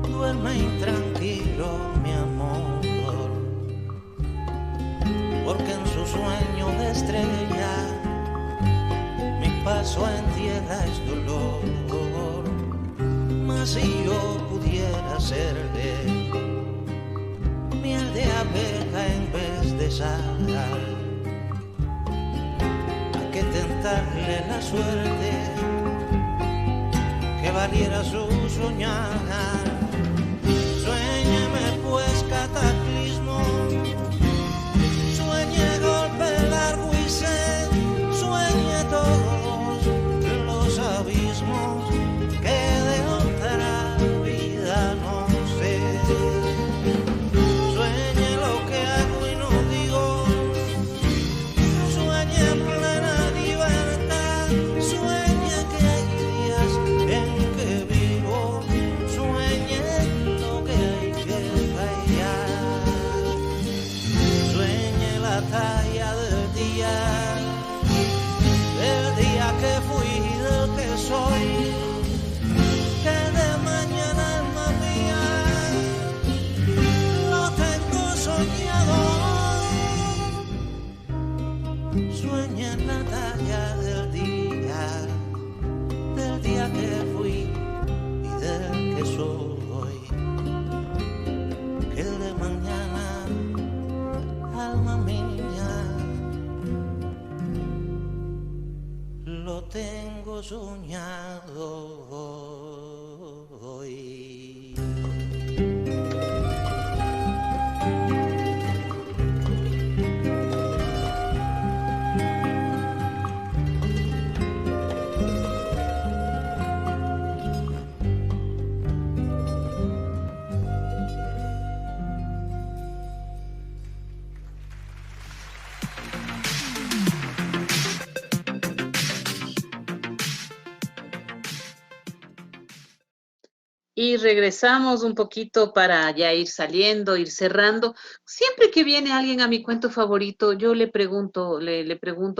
duerme intranquilo mi amor, porque en su sueño de estrella mi paso en tierra es dolor. Mas si yo pudiera serle miel de abeja en vez de sal, ¿a qué tentarle la suerte que valiera su soñar? Suéñeme pues cataclismo, sueñe golpe largo y sed, sueñe todos los abismos que de otra vida no sé. Sueñe lo que hago y no digo, sueñe en plena libertad, sueñe que hay días en que vivo, sueñe lo que hay que callar. Sueñe la talla del día que fui y del que soy, que de mañana alma mía lo tengo soñado. Sueña en la talla del día que fui y del que soy, que el de mañana, alma mía, lo tengo soñado hoy. Y regresamos un poquito para ya ir saliendo, ir cerrando. Siempre que viene alguien a mi cuento favorito, yo le pregunto,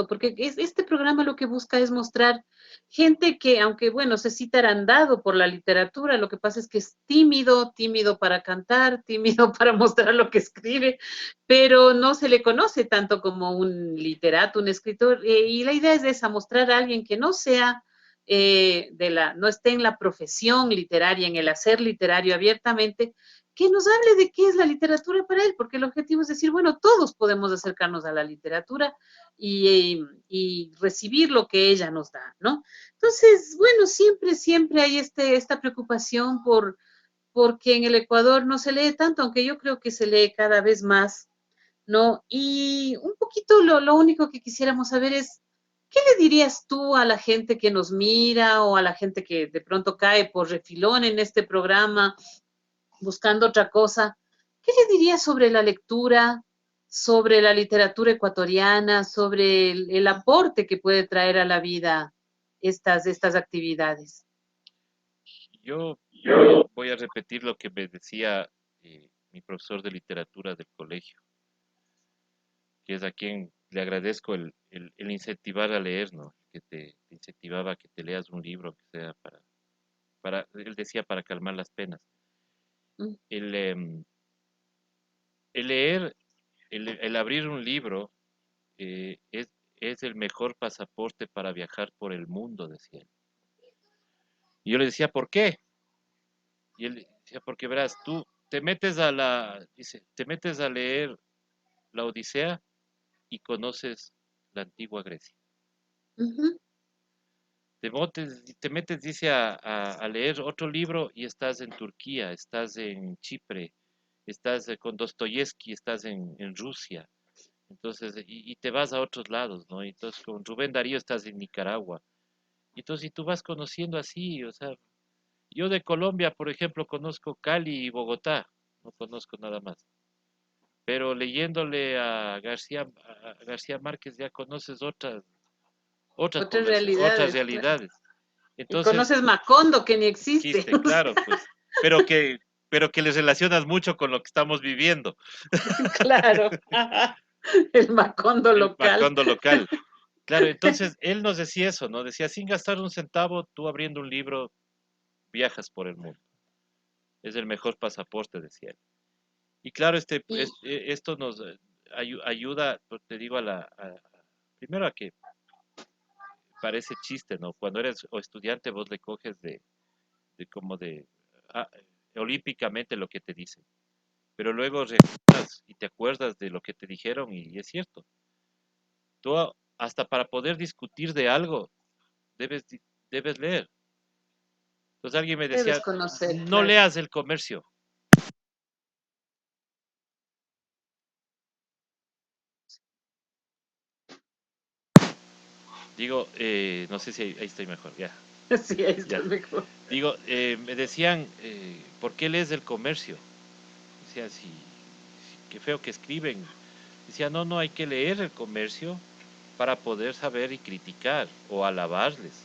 porque este programa lo que busca es mostrar gente que, aunque bueno, se sí tarandado por la literatura, lo que pasa es que es tímido, tímido para cantar, tímido para mostrar lo que escribe, pero no se le conoce tanto como un literato, un escritor, y la idea es esa, mostrar a alguien que no sea no esté en la profesión literaria, en el hacer literario abiertamente, que nos hable de qué es la literatura para él, porque el objetivo es decir, bueno, todos podemos acercarnos a la literatura y recibir lo que ella nos da, ¿no? Entonces, bueno, siempre hay esta preocupación porque en el Ecuador no se lee tanto, aunque yo creo que se lee cada vez más, ¿no? Y un poquito lo único que quisiéramos saber es, ¿qué le dirías tú a la gente que nos mira o a la gente que de pronto cae por refilón en este programa buscando otra cosa? ¿Qué le dirías sobre la lectura, sobre la literatura ecuatoriana, sobre el aporte que puede traer a la vida estas actividades? Yo voy a repetir lo que me decía mi profesor de literatura del colegio, que es a quien le agradezco el incentivar a leer, ¿no? Que te incentivaba a que te leas un libro, que sea él decía, para calmar las penas. Mm. El leer, el abrir un libro, es el mejor pasaporte para viajar por el mundo, decía él. Y yo le decía, ¿por qué? Y él decía, porque verás, tú te metes a leer la Odisea y conoces la antigua Grecia. Ujú. Te metes, dice, a leer otro libro y estás en Turquía, estás en Chipre, estás con Dostoyevsky, estás en Rusia. Entonces, y te vas a otros lados, ¿no? Entonces, con Rubén Darío estás en Nicaragua. Entonces, y tú vas conociendo así, o sea, yo de Colombia, por ejemplo, conozco Cali y Bogotá, no conozco nada más. Pero leyéndole a García Márquez ya conoces otras Otras poblaciones, otras realidades, claro. realidades. Y Entonces, conoces Macondo, que ni existe. existe, claro, pues, pero que, pero que les relacionas mucho con lo que estamos viviendo, Claro. El Macondo el local. Macondo local. Claro, entonces él nos decía eso, ¿no? Decía, sin gastar un centavo, tú abriendo un libro, viajas por el mundo. Es el mejor pasaporte, decía él. Y claro, Y esto nos ayuda, pues, te digo, primero a que parece chiste, ¿no? Cuando eres o estudiante, vos le coges de como de ah, olímpicamente lo que te dicen. Pero luego recuerdas y te acuerdas de lo que te dijeron y es cierto. Tú hasta para poder discutir de algo debes, debes leer. Entonces alguien me debes decía, conocer, no claro. leas El Comercio. Digo, no sé si ahí estoy mejor, ya, Sí, ahí ya. estás mejor. Digo, me decían, ¿por qué lees El Comercio? Decía, qué feo que escriben. Decía, no, no, hay que leer El Comercio para poder saber y criticar o alabarles.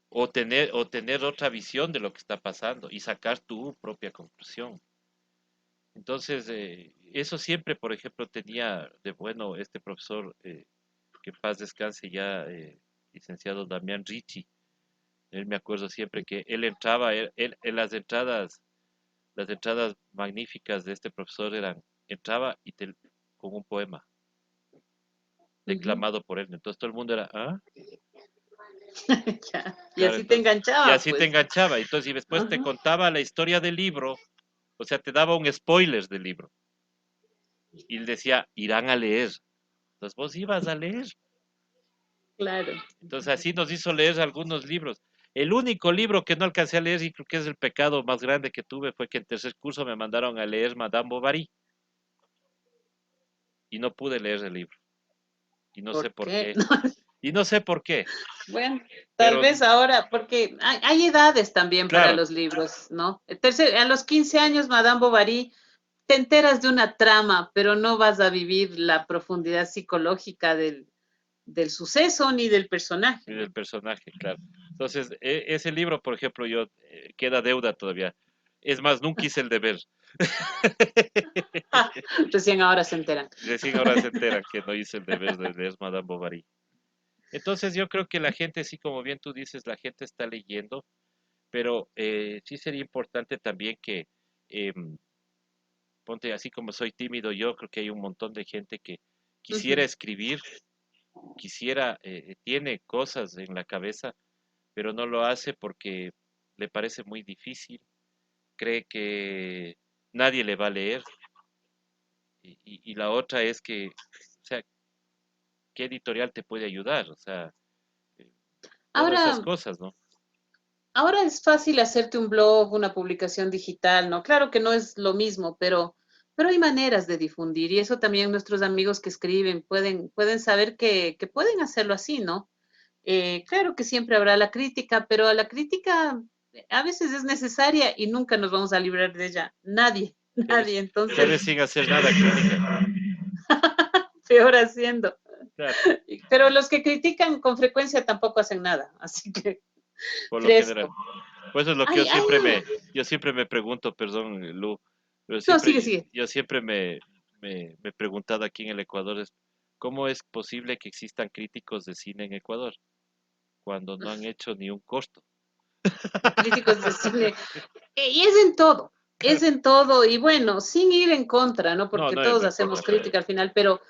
O tener otra visión de lo que está pasando y sacar tu propia conclusión. Entonces, eso siempre, por ejemplo, tenía de bueno este profesor, que en paz descanse ya, licenciado Damián Ricci. Él me acuerdo siempre que él entraba, en las entradas magníficas de este profesor entraba con un poema Ujú. declamado por él. Entonces todo el mundo era, ¿ah? Ya. Y Claro, así te entonces, y enganchaba, así te pues. enganchaba. Entonces, y después te Ajá. contaba la historia del libro, o sea, te daba un spoiler del libro. Y él decía, irán a leer. Entonces vos ibas a leer. Claro. Entonces así nos hizo leer algunos libros. El único libro que no alcancé a leer y creo que es el pecado más grande que tuve fue que en tercer curso me mandaron a leer Madame Bovary y no pude leer el libro. Y no sé ¿Por por qué? qué. Y no sé por qué. Bueno, tal Pero vez ahora, porque hay edades también para claro, los libros, ¿no? A los 15 años, Madame Bovary, te enteras de una trama, pero no vas a vivir la profundidad psicológica del suceso ni del personaje, el ¿no? personaje, claro. Entonces, ese libro, por ejemplo, yo queda deuda todavía. Es más, nunca hice el deber. Recién ahora se enteran. Recién ahora se enteran que no hice el deber de leer Madame Bovary. Entonces yo creo que la gente, sí, como bien tú dices, la gente está leyendo, pero sí sería importante también que, em, ponte así como soy tímido, yo creo que hay un montón de gente que quisiera Ujú. escribir, tiene cosas en la cabeza, pero no lo hace porque le parece muy difícil, cree que nadie le va a leer. Y la otra es que, o sea, ¿qué editorial te puede ayudar? O sea, eh, todas esas Ahora, cosas, ¿no? ahora es fácil hacerte un blog, una publicación digital, ¿no? Claro que no es lo mismo, pero hay maneras de difundir y eso también nuestros amigos que escriben pueden saber que pueden hacerlo así, ¿no? Claro que siempre habrá la crítica, pero a la crítica a veces es necesaria y nunca nos vamos a librar de ella. Nadie, Quedes, nadie. Entonces, quedes sin hacer nada, crítica. peor haciendo. Claro, Pero los que critican con frecuencia tampoco hacen nada, así que por lo general. fresco. Pues eso es lo que Ay, ay, yo siempre me pregunto, perdón, Lu, pero no, sigue, sigue. yo siempre me he preguntado aquí en el Ecuador, ¿cómo es posible que existan críticos de cine en Ecuador cuando no han hecho ni un corto? Críticos de cine. Y es en todo, y bueno, sin ir en contra, ¿no? No, Porque no, todos no importa, hacemos claro. crítica al final, pero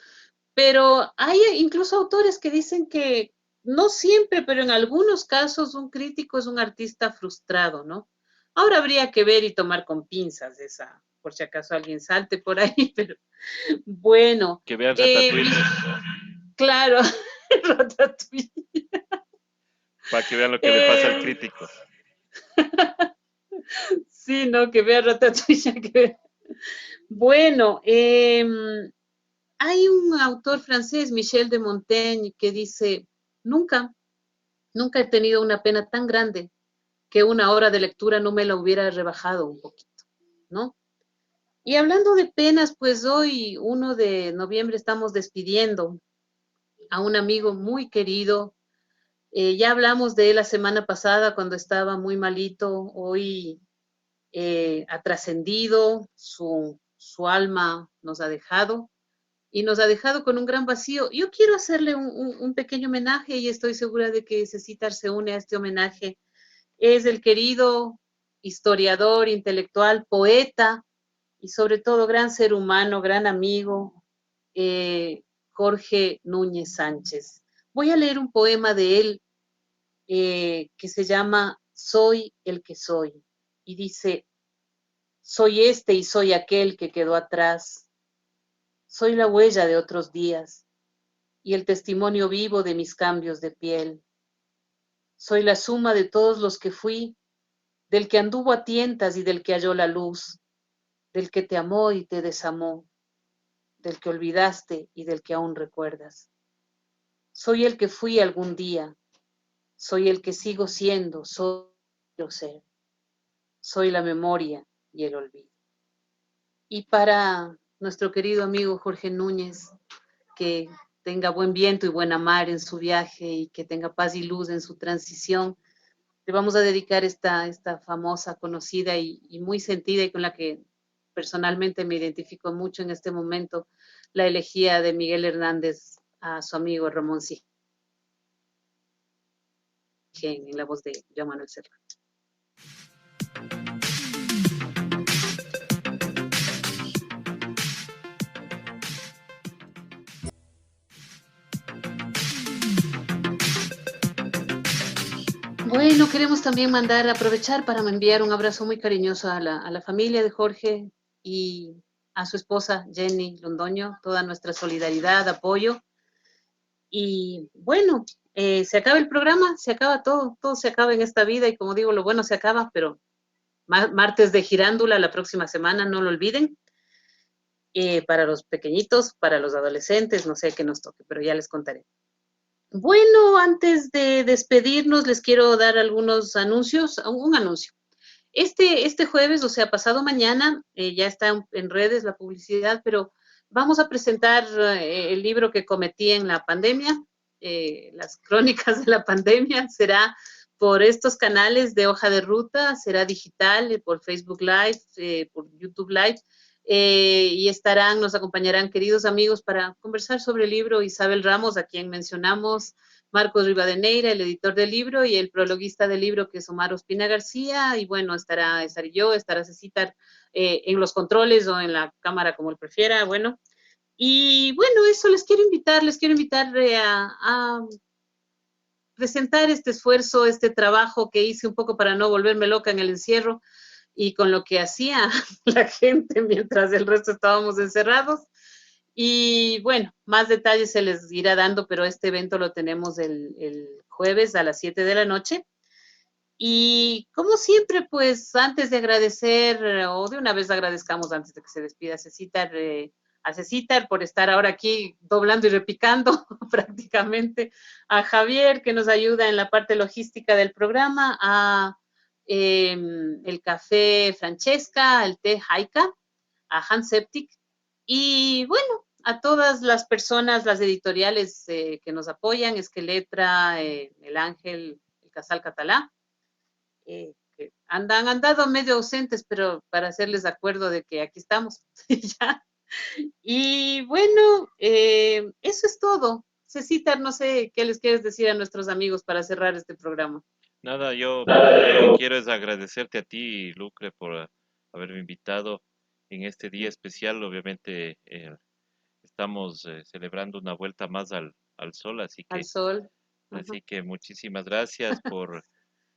hay incluso autores que dicen que no siempre, pero en algunos casos un crítico es un artista frustrado, ¿no? Ahora habría que ver y tomar con pinzas esa, por si acaso alguien salte por ahí, pero bueno, Que vean eh, Ratatouille, claro, Ratatouille. para que vean lo que le pasa al Eh, crítico. sí, no, que vea Ratatouille. Bueno, hay un autor francés, Michel de Montaigne, que dice, nunca, nunca he tenido una pena tan grande que una hora de lectura no me la hubiera rebajado un poquito, ¿no? Y hablando de penas, pues hoy, 1 de noviembre, estamos despidiendo a un amigo muy querido. Ya hablamos de él la semana pasada cuando estaba muy malito. Hoy ha trascendido, su alma nos ha dejado y nos ha dejado con un gran vacío. Yo quiero hacerle un pequeño homenaje y estoy segura de que Cecitar se une a este homenaje. Es el querido historiador, intelectual, poeta y sobre todo gran ser humano, gran amigo, Jorge Núñez Sánchez. Voy a leer un poema de él que se llama Soy el que soy y dice, soy este y soy aquel que quedó atrás, soy la huella de otros días y el testimonio vivo de mis cambios de piel. Soy la suma de todos los que fui, del que anduvo a tientas y del que halló la luz, del que te amó y te desamó, del que olvidaste y del que aún recuerdas. Soy el que fui algún día, soy el que sigo siendo, soy el ser, soy la memoria y el olvido. Y para nuestro querido amigo Jorge Núñez, que tenga buen viento y buena mar en su viaje y que tenga paz y luz en su transición, le vamos a dedicar esta famosa, conocida y muy sentida y con la que personalmente me identifico mucho en este momento, la elegía de Miguel Hernández a su amigo Ramón Sijen, en la voz de Joan Manuel Serrat. Bueno, queremos también aprovechar para enviar un abrazo muy cariñoso a la familia de Jorge y a su esposa Jenny Londoño, toda nuestra solidaridad, apoyo. Y bueno, se acaba el programa, se acaba todo, todo se acaba en esta vida y como digo, lo bueno se acaba, pero martes de girándula la próxima semana, no lo olviden. Para los pequeñitos, para los adolescentes, no sé qué nos toque, pero ya les contaré. Bueno, antes de despedirnos, les quiero dar algunos anuncios, un anuncio. Este jueves, o sea, pasado mañana, ya está en redes la publicidad, pero vamos a presentar el libro que cometí en la pandemia, las crónicas de la pandemia, será por estos canales de hoja de ruta, será digital, por Facebook Live, por YouTube Live, y nos acompañarán queridos amigos para conversar sobre el libro, Isabel Ramos, a quien mencionamos, Marcos Rivadeneira, el editor del libro, y el prologuista del libro, que es Omar Ospina García, y bueno, estará yo, estará Cecitar en los controles o en la cámara, como él prefiera, bueno. Y bueno, eso les quiero invitar a presentar este esfuerzo, este trabajo que hice un poco para no volverme loca en el encierro, y con lo que hacía la gente mientras el resto estábamos encerrados. Y bueno, más detalles se les irá dando, pero este evento lo tenemos el jueves a las 7 de la noche. Y como siempre, pues antes de agradecer, o de una vez agradezcamos antes de que se despida a Cecitar por estar ahora aquí doblando y repicando prácticamente, a Javier que nos ayuda en la parte logística del programa, a el café Francesca, el té Jaika, a Hans Septic y bueno, a todas las personas, las editoriales que nos apoyan, Esqueletra, El Ángel, el Casal Catalá, que han andado medio ausentes, pero para hacerles acuerdo de que aquí estamos. ¿Ya? Y bueno, eso es todo. Cecita, no sé qué les quieres decir a nuestros amigos para cerrar este programa. Nada, yo lo que quiero es agradecerte a ti, Lucre, por haberme invitado en este día especial. Obviamente estamos celebrando una vuelta más al sol, Al sol. Ajá. así que muchísimas gracias por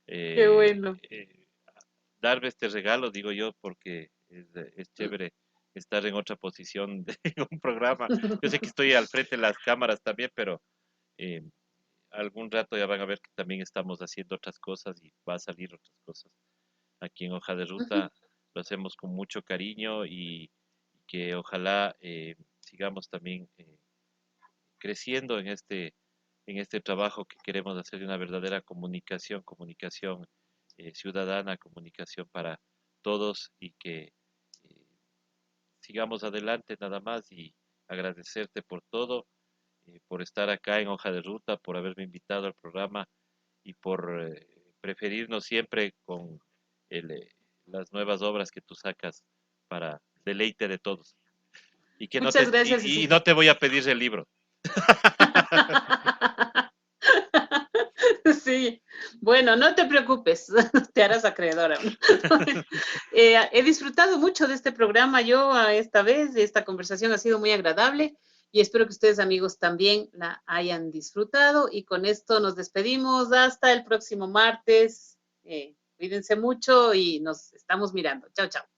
Qué eh, bueno. eh, darme este regalo, digo yo, porque es chévere estar en otra posición de un programa. Yo sé que estoy al frente de las cámaras también, pero eh, algún rato ya van a ver que también estamos haciendo otras cosas y va a salir otras cosas. Aquí en Hoja de Ruta lo hacemos con mucho cariño y que ojalá sigamos también creciendo en este trabajo que queremos hacer de una verdadera comunicación, comunicación ciudadana, comunicación para todos y que eh, sigamos adelante nada más y agradecerte por todo, por estar acá en Hoja de Ruta, por haberme invitado al programa y por preferirnos siempre con el, las nuevas obras que tú sacas para deleite de todos. Y que no Muchas te, gracias, y Cecita. no te voy a pedir el libro. Sí, bueno, no te preocupes, te harás acreedora. He disfrutado mucho de este programa yo esta vez, esta conversación ha sido muy agradable y espero que ustedes amigos también la hayan disfrutado y con esto nos despedimos hasta el próximo martes. Cuídense mucho y nos estamos mirando. Chao, chao.